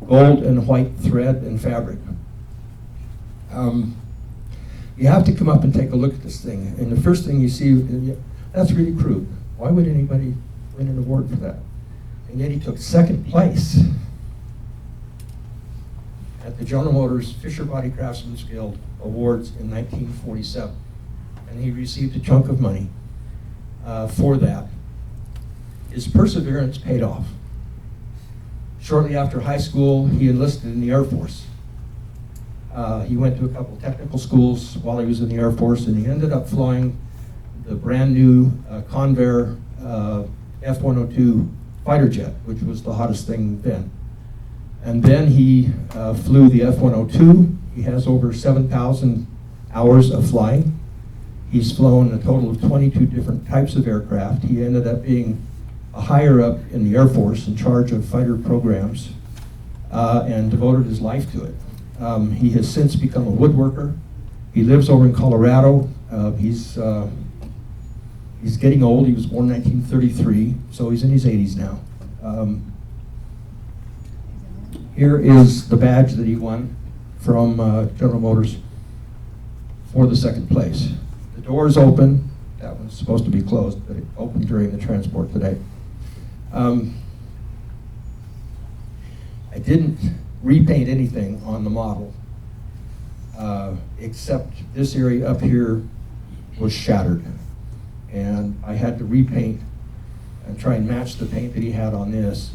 gold and white thread and fabric. You have to come up and take a look at this thing, and the first thing you see, that's really crude. Why would anybody win an award for that? And yet he took second place at the General Motors Fisher Body Craftsman's Guild Awards in 1947. And he received a chunk of money for that. His perseverance paid off. Shortly after high school, he enlisted in the Air Force. He went to a couple technical schools while he was in the Air Force, and he ended up flying the brand new Convair F-102 fighter jet, which was the hottest thing then. And then he flew the F-102. He has over 7,000 hours of flying. He's flown a total of 22 different types of aircraft. He ended up being a higher up in the Air Force in charge of fighter programs and devoted his life to it. He has since become a woodworker. He lives over in Colorado. He's getting old. He was born in 1933, so he's in his 80s now. Here is the badge that he won from General Motors for the second place. The door is open. That one's supposed to be closed, but it opened during the transport today. I didn't repaint anything on the model, except this area up here was shattered. And I had to repaint and try and match the paint that he had on this.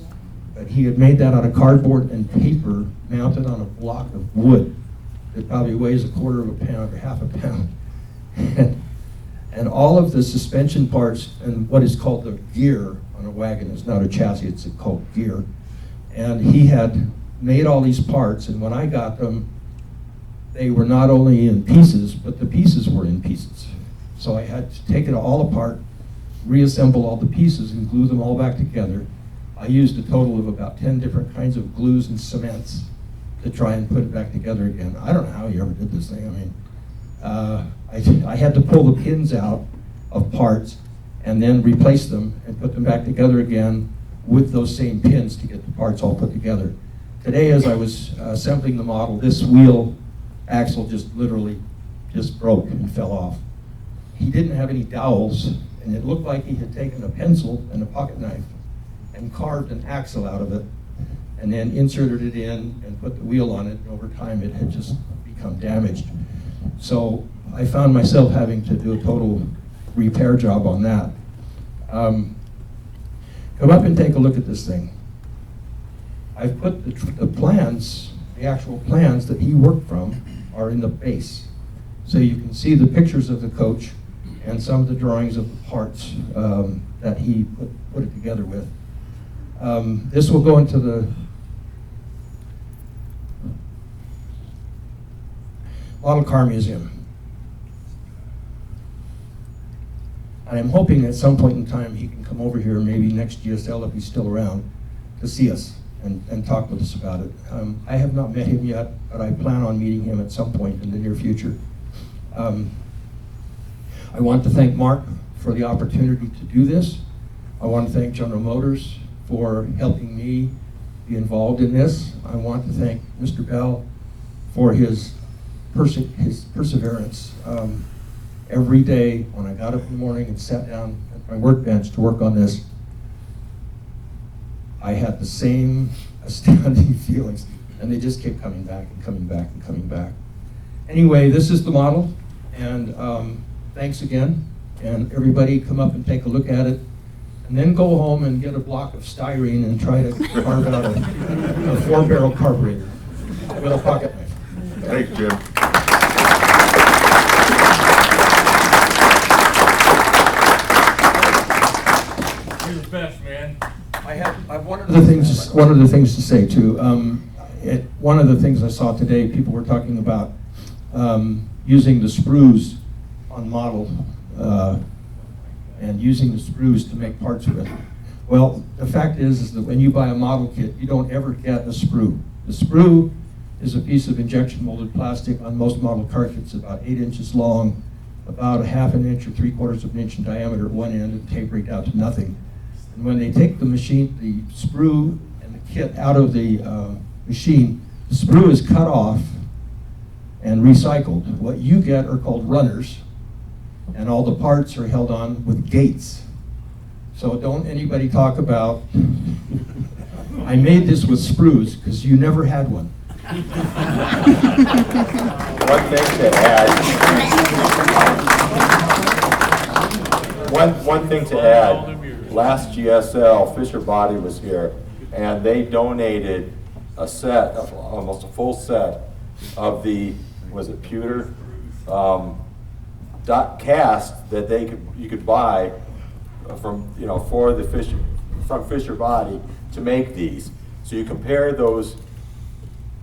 But he had made that out of cardboard and paper mounted on a block of wood that probably weighs a quarter of a pound or half a pound. And all of the suspension parts and what is called the gear on a wagon, is not a chassis, it's called gear. And he had made all these parts, and when I got them, they were not only in pieces, but the pieces were in pieces. So I had to take it all apart, reassemble all the pieces, and glue them all back together. I used a total of about 10 different kinds of glues and cements to try and put it back together again. I don't know how he ever did this thing. I mean, I had to pull the pins out of parts and then replace them and put them back together again with those same pins to get the parts all put together. Today, as I was assembling the model, this wheel axle just literally just broke and fell off. He didn't have any dowels, and it looked like he had taken a pencil and a pocket knife and carved an axle out of it, and then inserted it in and put the wheel on it, and over time it had just become damaged. So I found myself having to do a total repair job on that. Come up and take a look at this thing. I've put the plans, the actual plans that he worked from are in the base. So you can see the pictures of the coach and some of the drawings of the parts that he put it together with. This will go into the Model Car Museum. And I'm hoping at some point in time he can come over here, maybe next GSL if he's still around, to see us and talk with us about it. I have not met him yet, but I plan on meeting him at some point in the near future. I want to thank Mark for the opportunity to do this. I want to thank General Motors for helping me be involved in this. I want to thank Mr. Bell for his perseverance. Every day when I got up in the morning and sat down at my workbench to work on this, I had the same astounding feelings, and they just kept coming back and coming back and coming back. Anyway, this is the model, and thanks again. And everybody come up and take a look at it, and then go home and get a block of styrene and try to carve out a 4-barrel carburetor with a pocket knife. Thanks, Jim. You're the best, man. I have one of the things to say too. One of the things I saw today, people were talking about using the sprues on model and using the sprues to make parts with. Well, the fact is that when you buy a model kit, you don't ever get a sprue. The sprue is a piece of injection molded plastic on most model car kits, about 8 inches long, about a ½ inch or 3/4 of an inch in diameter at one end, and tapering down to nothing. And when they take the machine, the sprue and the kit out of the machine, the sprue is cut off and recycled. What you get are called runners, and all the parts are held on with gates. So don't anybody talk about, I made this with sprues, because you never had one. One thing to add. One thing to add. Last GSL, Fisher Body was here, and they donated a set of almost a full set of the, was it pewter cast that you could buy from, for from Fisher Body to make these. So you compare those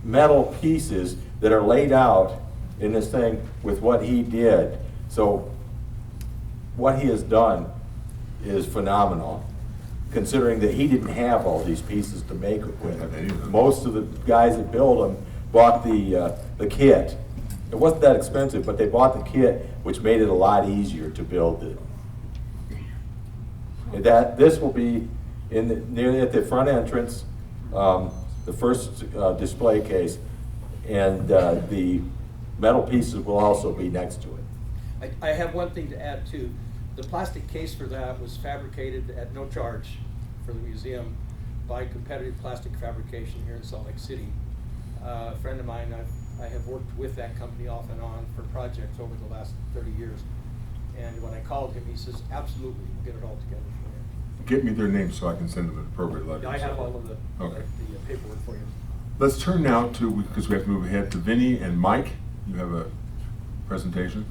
metal pieces that are laid out in this thing with what he did. So what he has done is phenomenal, considering that he didn't have all these pieces to make it with. Most of the guys that build them bought the kit. It wasn't that expensive, but they bought the kit, which made it a lot easier to build it. And this will be near at the front entrance, the first display case, and the metal pieces will also be next to it. I have one thing to add too. The plastic case for that was fabricated at no charge for the museum by Competitive Plastic Fabrication here in Salt Lake City. A friend of mine, I have worked with that company off and on for projects over the last 30 years. And when I called him, he says, absolutely, we'll get it all together for you. Get me their names so I can send them an appropriate letter. I have all of the paperwork for you. Let's turn now to, because we have to move ahead, to Vinny and Mike. You have a presentation.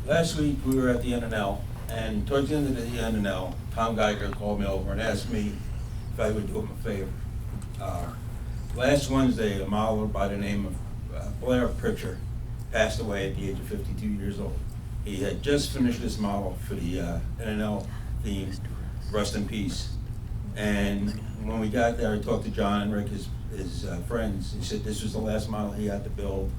Last week we were at the NNL, and towards the end of the NNL, Tom Geiger called me over and asked me if I would do him a favor. Last Wednesday, a modeler by the name of Blair Pritchard passed away at the age of 52 years old. He had just finished this model for the NNL theme, Rest in Peace. And when we got there, I talked to John and Rick, his friends. He said this was the last model he had to build.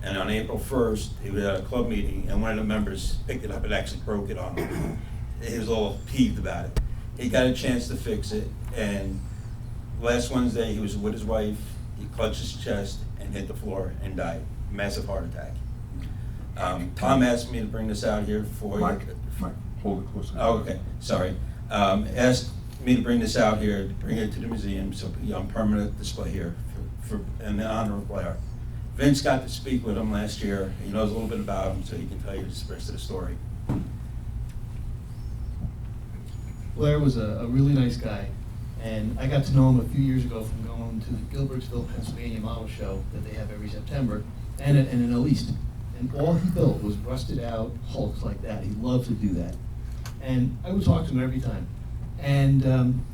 And on April 1st, he was at a club meeting, and one of the members picked it up and actually broke it on him. He was all peeved about it. He got a chance to fix it, and last Wednesday, he was with his wife. He clutched his chest and hit the floor and died. Massive heart attack. Tom asked me to bring this out here for you. Mike, hold it closer. Oh, okay, sorry. Asked me to bring this out here, to bring it to the museum, so it'll be on permanent display here in the honor of Blair. Vince got to speak with him last year. He knows a little bit about him, so he can tell you the rest of the story. Blair was a really nice guy, and I got to know him a few years ago from going to the Gilbertsville, Pennsylvania model show that they have every September, and in El East. And all he built was rusted out hulks like that. He loved to do that. And I would talk to him every time. And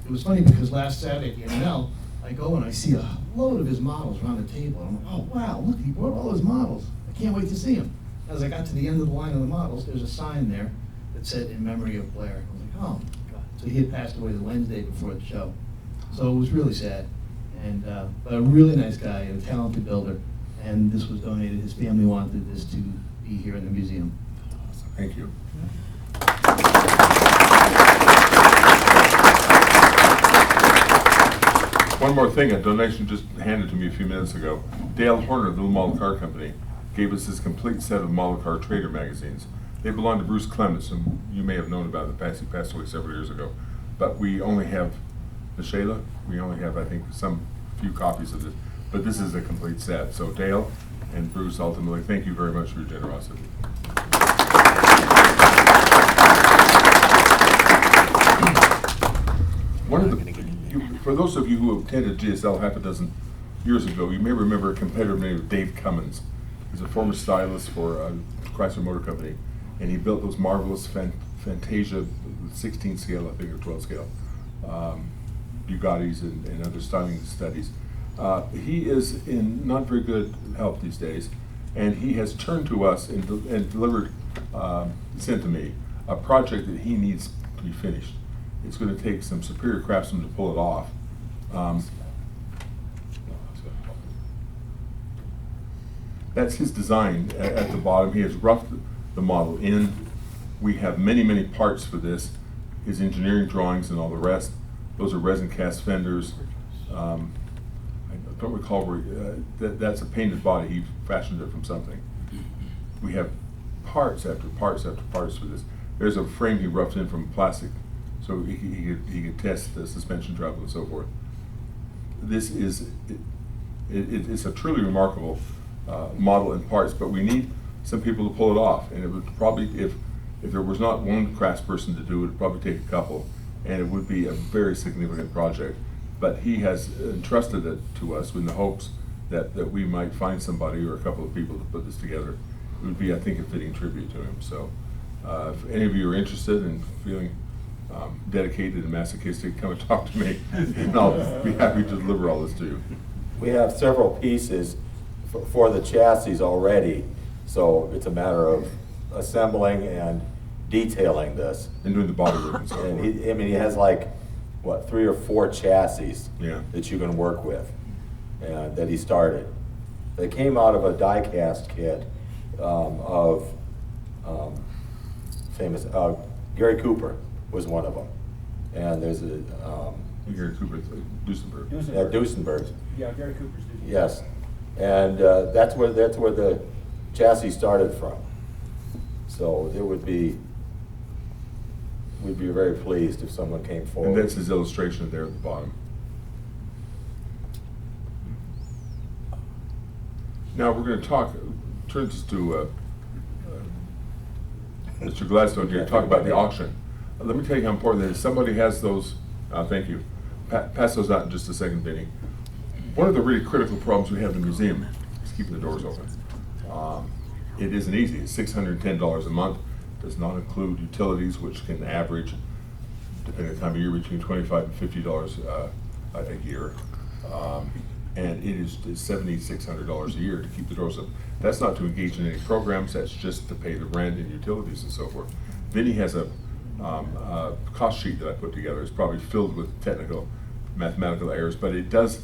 it was funny because last Saturday at the NNL, I go and I see a load of his models around the table. I'm like, oh wow, look, he brought all his models. I can't wait to see him. As I got to the end of the line of the models, there's a sign there that said, in memory of Blair. I was like, oh, God. So he had passed away the Wednesday before the show. So it was really sad. And but a really nice guy and a talented builder. And this was donated. His family wanted this to be here in the museum. Thank you. One more thing, a donation just handed to me a few minutes ago. Dale Horner, the Little Model Car Company, gave us this complete set of Model Car Trader magazines. They belong to Bruce Clements, and you may have known about it. He passed away several years ago. But we only have, Shayla, we only have, I think, some few copies of this. But this is a complete set. So Dale and Bruce, ultimately, thank you very much for your generosity. One of the, for those of you who attended GSL half a dozen years ago, you may remember a competitor named Dave Cummins. He's a former stylist for Chrysler Motor Company, and he built those marvelous Fantasia 16 scale, I think, or 12 scale, Bugattis and other styling studies. He is in not very good health these days, and he has turned to us and delivered, sent to me, a project that he needs to be finished. It's going to take some superior craftsmen to pull it off. That's his design at the bottom. He has roughed the model in. We have many, many parts for this. His engineering drawings and all the rest. Those are resin cast fenders. I don't recall where, that's a painted body. He fashioned it from something. We have parts after parts after parts for this. There's a frame he roughed in from plastic, so he could test the suspension travel and so forth. This is, it's a truly remarkable model and parts, but we need some people to pull it off. And it would probably, if there was not one craftsperson to do it, it'd probably take a couple, and it would be a very significant project. but he has entrusted it to us in the hopes that we might find somebody or a couple of people to put this together. It would be, I think, a fitting tribute to him. So if any of you are interested in feeling dedicated and masochistic, come and talk to me, and I'll be happy to deliver all this to you. We have several pieces for the chassis already, so it's a matter of assembling and detailing this. And doing the body work and so forth. And he has like, what, 3 or 4 chassis that you can work with, that he started. They came out of a die-cast kit of famous, Gary Cooper was one of them. And there's a... Gary Cooper, Duesenberg. Yeah, Duesenberg. Yeah, Gary Cooper's Duesenberg. Yes, and that's where the chassis started from. So it would be, we'd be very pleased if someone came forward. And that's his illustration there at the bottom. Now we're going to turn this to Mr. Gladstone here, talk about the auction. Let me tell you how important it is. Somebody has those, thank you. Pass those out in just a second, Vinny. One of the really critical problems we have in the museum is keeping the doors open. It isn't easy. It's $610 a month. Does not include utilities, which can average, depending on the time of year, between $25 and $50 a year. And it is $7,600 a year to keep the doors open. That's not to engage in any programs. That's just to pay the rent and utilities and so forth. Vinny has a cost sheet that I put together. It's probably filled with technical, mathematical errors, but it does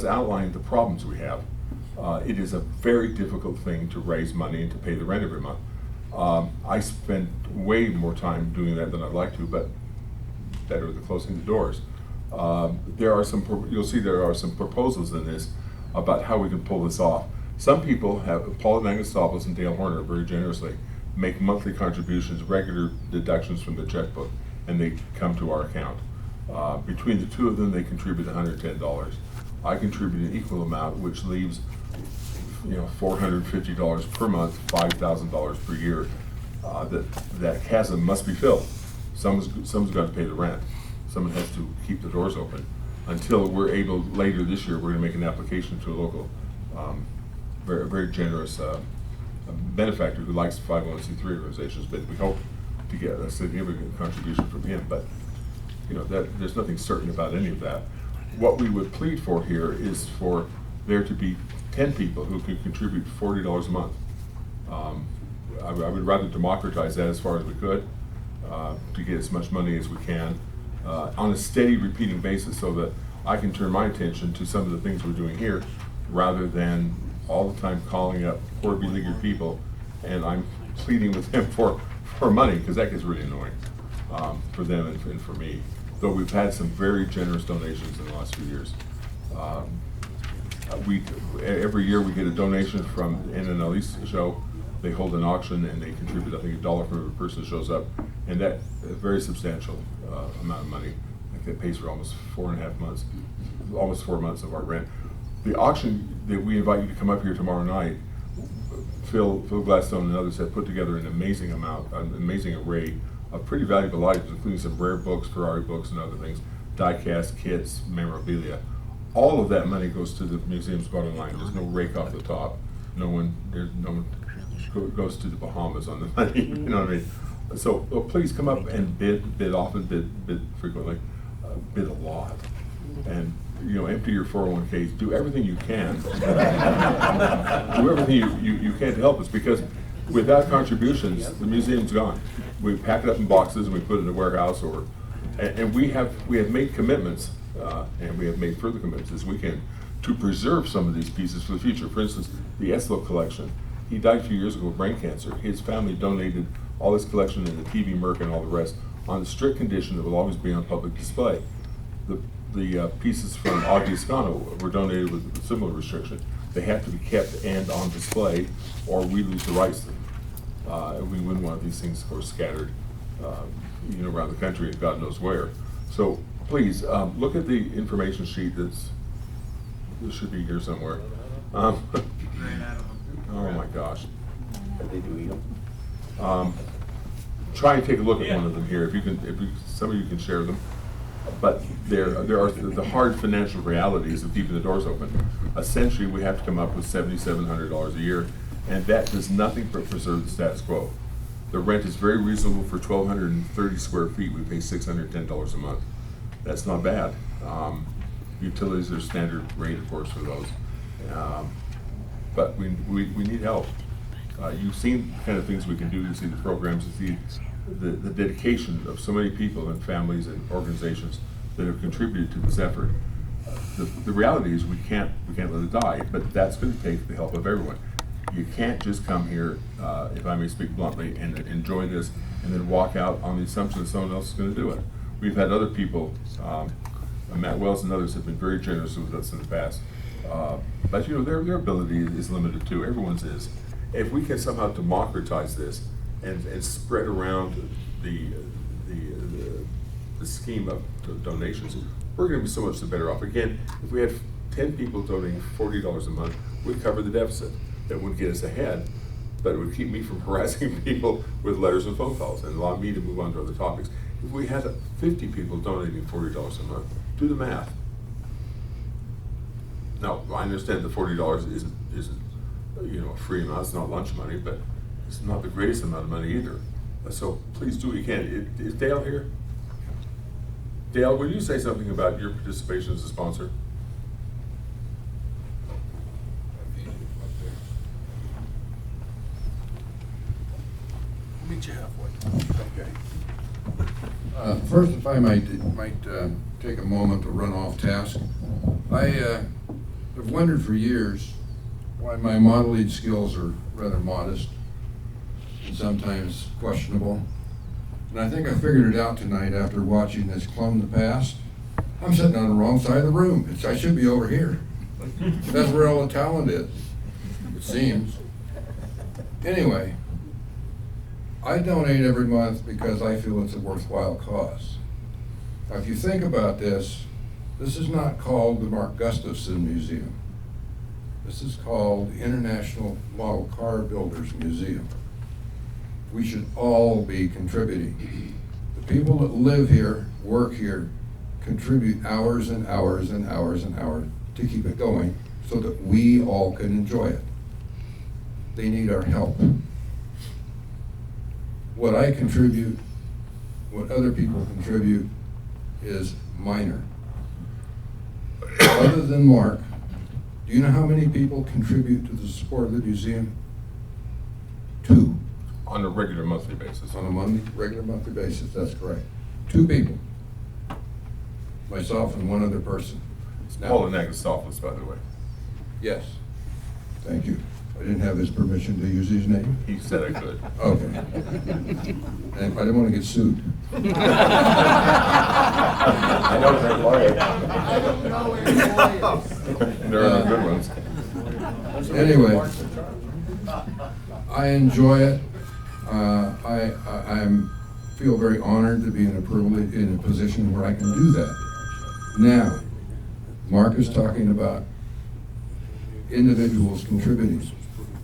outline the problems we have. It is a very difficult thing to raise money and to pay the rent every month. I spend way more time doing that than I'd like to, but better than closing the doors. There are some, you'll see there are some proposals in this about how we can pull this off. Some people have, Paul Nagastopoulos and Dale Horner very generously make monthly contributions, regular deductions from the checkbook, and they come to our account. Between the two of them, they contribute $110. I contribute an equal amount, which leaves, $450 per month, $5,000 per year. That chasm must be filled. Someone's got to pay the rent. Someone has to keep the doors open until we're able, later this year, we're going to make an application to a local, very generous benefactor who likes 501c3 organizations, but we hope to get a significant contribution from him. But there's nothing certain about any of that. What we would plead for here is for there to be 10 people who can contribute $40 a month. I would rather democratize that as far as we could to get as much money as we can on a steady repeating basis, so that I can turn my attention to some of the things we're doing here rather than all the time calling up poor beleaguered people and I'm pleading with them for money, because that gets really annoying for them and for me. Though we've had some very generous donations in the last few years. Every year we get a donation from the NNLE's show. They hold an auction and they contribute, I think, $1 for every person that shows up, and that a very substantial amount of money. I think that pays for almost 4.5 months, almost 4 months of our rent. The auction that we invite you to come up here tomorrow night, Phil Gladstone and others have put together an amazing array of pretty valuable items, including some rare books, Ferrari books and other things, die-cast kits, memorabilia. All of that money goes to the museum's bottom line. There's no rake off the top. No one goes to the Bahamas on the money. You know what I mean? So please come up and bid often, bid frequently, bid a lot, and empty your 401ks. Do everything you can. Do everything you can to help us, because without contributions, the museum's gone. We pack it up in boxes and we put it in a warehouse, and we have made commitments, and we have made further commitments this weekend to preserve some of these pieces for the future. For instance, the Eslo collection. He died a few years ago of brain cancer. His family donated all his collection and the TV Merc and all the rest on the strict condition that will always be on public display. The pieces from Augustano were donated with a similar restriction. They have to be kept and on display, or we lose the rights to them. We wouldn't want these things, of course, scattered around the country and God knows where. So please, look at the information sheet this should be here somewhere. Oh my gosh. They do eat them. Try and take a look at one of them here. If some of you can share them. But there are the hard financial realities of keeping the doors open. Essentially, we have to come up with $7,700 a year, and that does nothing but preserve the status quo. The rent is very reasonable for 1,230 square feet. We pay $610 a month. That's not bad. Utilities are standard rate, of course, for those. But we need help. You've seen the kind of things we can do. You see the programs, you see the dedication of so many people and families and organizations that have contributed to this effort. The reality is we can't let it die, but that's going to take the help of everyone. You can't just come here, if I may speak bluntly, and enjoy this and then walk out on the assumption that someone else is going to do it. We've had other people, Matt Wells and others have been very generous with us in the past. But you know, their ability is limited too. Everyone's is. If we can somehow democratize this and spread around the scheme of donations, we're going to be so much the better off. Again, if we had 10 people donating $40 a month, we'd cover the deficit. That would get us ahead, but it would keep me from harassing people with letters and phone calls and allow me to move on to other topics. If we had 50 people donating $40 a month, do the math. Now, I understand the $40 isn't you know, a free amount. It's not lunch money, but it's not the greatest amount of money either. So please do what you can. Is Dale here? Dale, will you say something about your participation as a sponsor? Meet you halfway. Okay. First, if I might take a moment to run off task. I have wondered for years why my modeling skills are rather modest and sometimes questionable. And I think I figured it out tonight after watching this Clone the Past. I'm sitting on the wrong side of the room. I should be over here. That's where all the talent is, it seems. Anyway, I donate every month because I feel it's a worthwhile cause. Now, if you think about this, this is not called the Mark Gustavson Museum. This is called the International Model Car Builders Museum. We should all be contributing. The people that live here, work here, contribute hours and hours and hours and hours to keep it going so that we all can enjoy it. They need our help. What I contribute, what other people contribute, is minor. Other than Mark, do you know how many people contribute to the support of the museum? 2. On a regular monthly basis. On a regular monthly basis, that's correct. 2 people. Myself and one other person. Paul Anagostopoulos, by the way. Yes. Thank you. I didn't have his permission to use his name. He said I could. Okay. And I didn't want to get sued. I know great lawyer. I don't know any lawyers. There are good ones. Anyway, I enjoy it. I feel very honored to be in a position where I can do that. Now, Mark is talking about individuals contributing.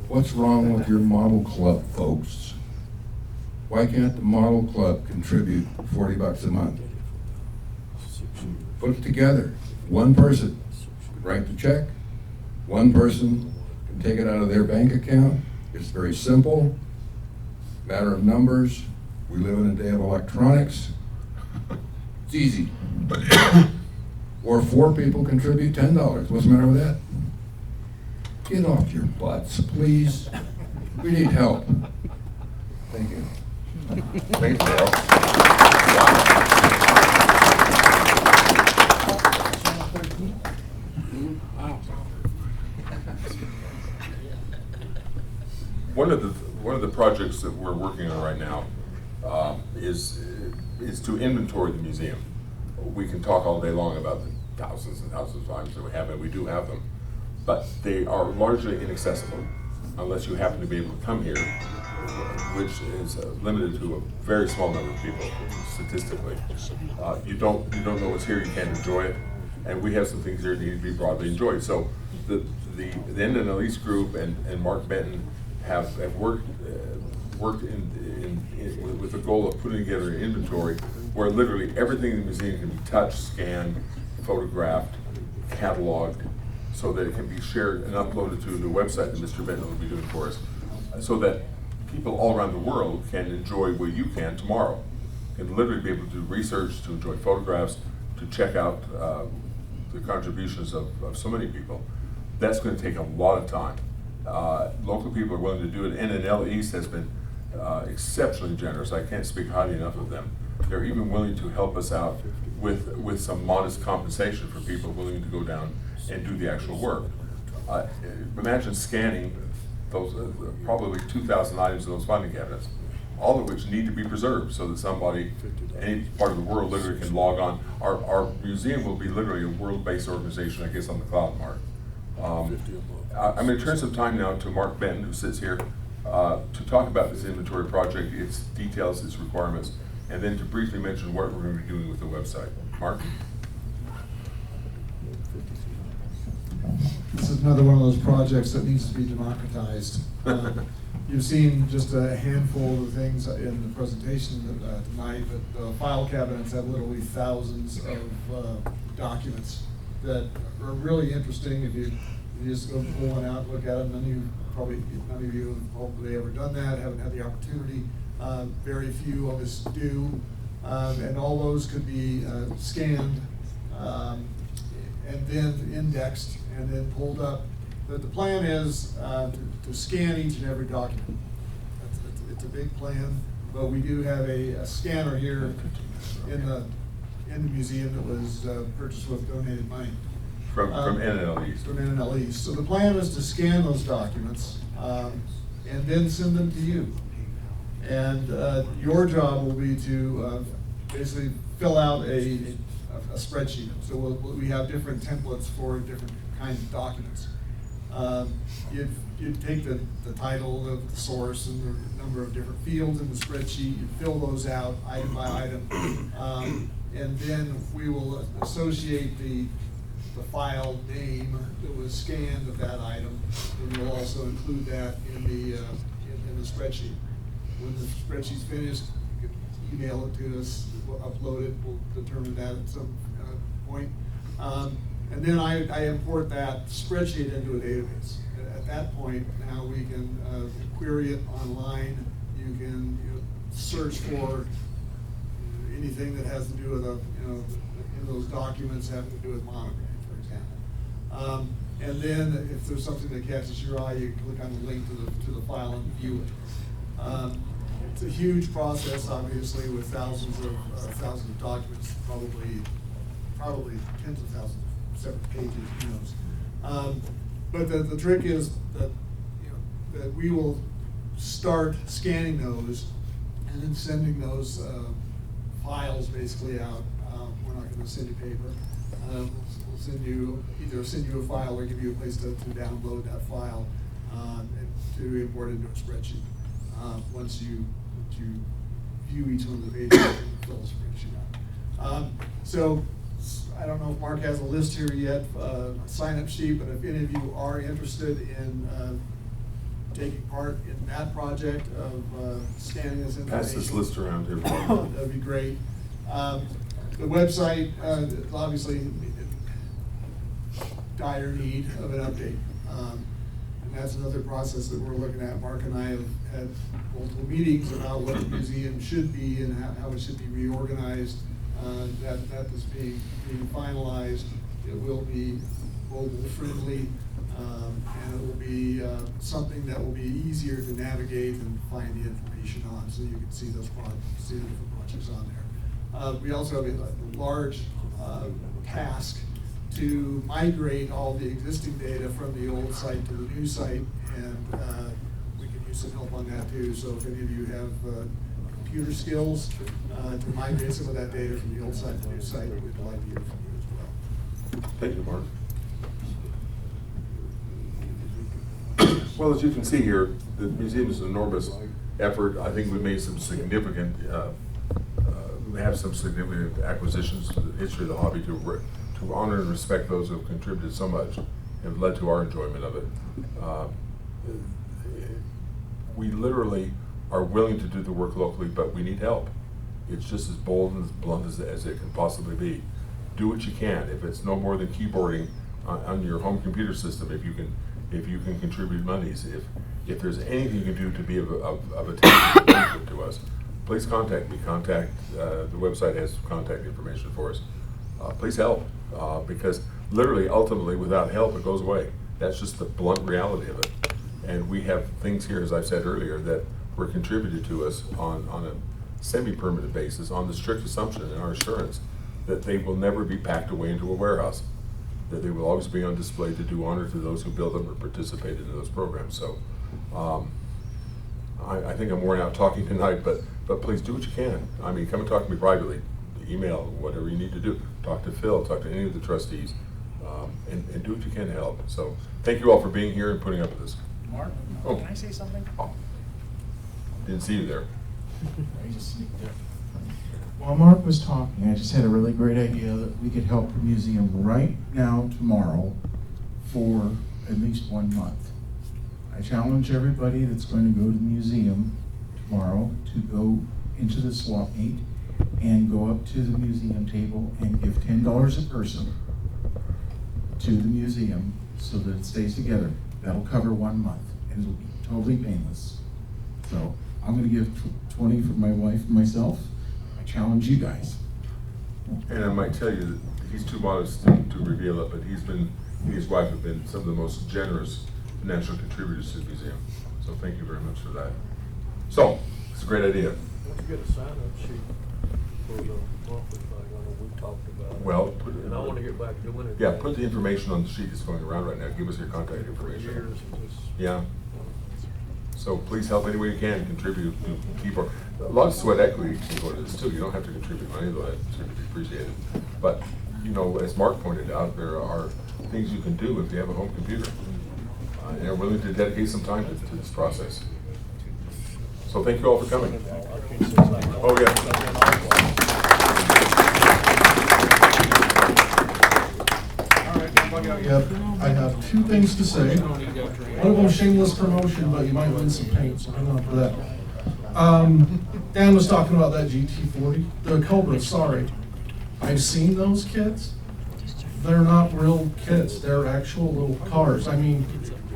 What's wrong with your model club, folks? Why can't the model club contribute $40 a month? Put it together. One person could write the check. One person can take it out of their bank account. It's very simple. Matter of numbers. We live in a day of electronics. It's easy. Or 4 people contribute $10. What's the matter with that? Get off your butts, please. We need help. Thank you. Thanks, Dale. One of the projects that we're working on right now is to inventory the museum. We can talk all day long about the thousands and thousands of items that we have, and we do have them, but they are largely inaccessible unless you happen to be able to come here, which is limited to a very small number of people statistically. You don't know what's here, you can't enjoy it, and we have some things here that need to be broadly enjoyed. So the End and Elise group and Mark Benton have worked with the goal of putting together an inventory where literally everything in the museum can be touched, scanned, photographed, cataloged, so that it can be shared and uploaded to the website that Mr. Benton will be doing for us, so that people all around the world can enjoy what you can tomorrow. Can literally be able to do research, to enjoy photographs, to check out the contributions of so many people. That's going to take a lot of time. Local people are willing to do it. NNL East has been exceptionally generous. I can't speak highly enough of them. They're even willing to help us out with some modest compensation for people willing to go down and do the actual work. Imagine scanning those probably 2,000 items in those filing cabinets, all of which need to be preserved so that somebody, any part of the world, literally can log on. Our museum will be literally a world-based organization, I guess, on the cloud, Mark. I'm going to turn some time now to Mark Benton, who sits here, to talk about this inventory project, its details, its requirements, and then to briefly mention what we're going to be doing with the website. Mark? This is another one of those projects that needs to be democratized. You've seen just a handful of things in the presentation tonight, but the file cabinets have literally thousands of documents that are really interesting. If you just go pull one out and look at them, none of you have probably ever done that, haven't had the opportunity. Very few of us do, and all those could be scanned and then indexed and then pulled up. But the plan is to scan each and every document. It's a big plan, but we do have a scanner here in the museum that was purchased with donated money. From NNL East. From NNL East. So the plan is to scan those documents and then send them to you. And your job will be to basically fill out a spreadsheet. So we have different templates for different kinds of documents. You'd take the title of the source and the number of different fields in the spreadsheet, you fill those out item by item, and then we will associate the file name that was scanned of that item, and we'll also include that in the spreadsheet. When the spreadsheet's finished, you can email it to us, we'll upload it, we'll determine that at some point. And then I import that spreadsheet into a database. At that point, now we can query it online. You can search for anything that has to do with in those documents having to do with monitoring, for example. And then if there's something that catches your eye, you can click on the link to the file and view it. It's a huge process, obviously, with thousands of documents, probably tens of thousands of separate pages, who knows. But the trick is that that we will start scanning those and then sending those files basically out. We're not going to send you paper. We'll send you a file or give you a place to download that file and to import it into a spreadsheet. Once you view each one of the pages and fill the spreadsheet out. So I don't know if Mark has a list here yet, a sign-up sheet, but if any of you are interested in taking part in that project of scanning this information. Pass this list around here. That'd be great. The website is obviously in dire need of an update. And that's another process that we're looking at. Mark and I have had multiple meetings about what the museum should be and how it should be reorganized. That is being finalized. It will be mobile friendly, and it will be something that will be easier to navigate and find the information on, so you can see those projects, see the different projects on there. We also have a large task to migrate all the existing data from the old site to the new site, and we can use some help on that too. So if any of you have computer skills to migrate some of that data from the old site to the new site, we'd like to hear from you as well. Thank you, Mark. Well, as you can see here, the museum is an enormous effort. I think we made some significant, we have some significant acquisitions to the history of the hobby to honor and respect those who have contributed so much and have led to our enjoyment of it. We literally are willing to do the work locally, but we need help. It's just as bold and as blunt as it can possibly be. Do what you can. If it's no more than keyboarding on your home computer system, if you can contribute monies, if there's anything you can do to be of a tangible benefit to us, please contact me. The website has contact information for us. Please help, because literally, ultimately, without help, it goes away. That's just the blunt reality of it. And we have things here, as I said earlier, that were contributed to us on a semi-permanent basis, on the strict assumption in our assurance that they will never be packed away into a warehouse, that they will always be on display to do honor to those who built them or participated in those programs. So I think I'm worn out talking tonight, but please do what you can. I mean, come and talk to me privately, email, whatever you need to do. Talk to Phil, talk to any of the trustees, and do what you can to help. So thank you all for being here and putting up with this. Mark, Oh. can I say something? Oh. Didn't see you there. I just sneaked in. While Mark was talking, I just had a really great idea that we could help the museum right now, tomorrow, for at least 1 month. I challenge everybody that's going to go to the museum tomorrow to go into the swap meet and go up to the museum table and give $10 a person to the museum so that it stays together. That'll cover 1 month, and it'll be totally painless. So I'm gonna give 20 for my wife and myself. I challenge you guys. And I might tell you that he's too modest to reveal it, but he and his wife have been some of the most generous financial contributors to the museum. So thank you very much for that. So, it's a great idea. Don't you get a sign-up sheet for the monthly thing, I know we talked about it. Well, And I wanna get back doing it. Yeah, put the information on the sheet that's going around right now. Give us your contact For information. years, and just- Yeah. So please help any way you can, contribute to keyboard. A lot of sweat equity keyboard is too. You don't have to contribute money, though that's going to be appreciated. But, you know, as Mark pointed out, there are things you can do if you have a home computer. And are willing to dedicate some time to this process. So thank you all for coming. Oh, Yep, I have 2 things to say. One of them shameless promotion, but you might win some paint, so hang on for that. Dan was talking about that GT40, the Cobra, sorry. I've seen those kits. They're not real kits, they're actual little cars. I mean,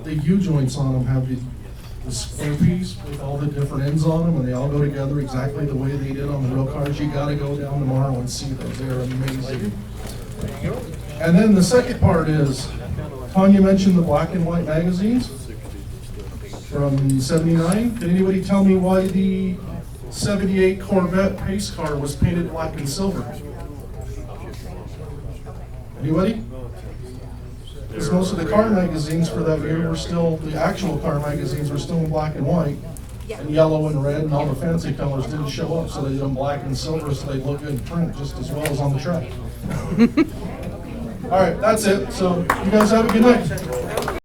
the U-joints on them have the square piece with all the different ends on them, and they all go together exactly the way they did on the real cars. You gotta go down tomorrow and see those, they're amazing. And then the second part is, Tanya mentioned the black and white magazines from '79. Can anybody tell me why the '78 Corvette pace car was painted black and silver? Anybody? Because most of the car magazines for that year were still, the actual car magazines were still in black and white, and yellow and red, and all the fancy colors didn't show up, so they did them black and silver so they look good in print just as well as on the track. All right, that's it. So you guys have a good night.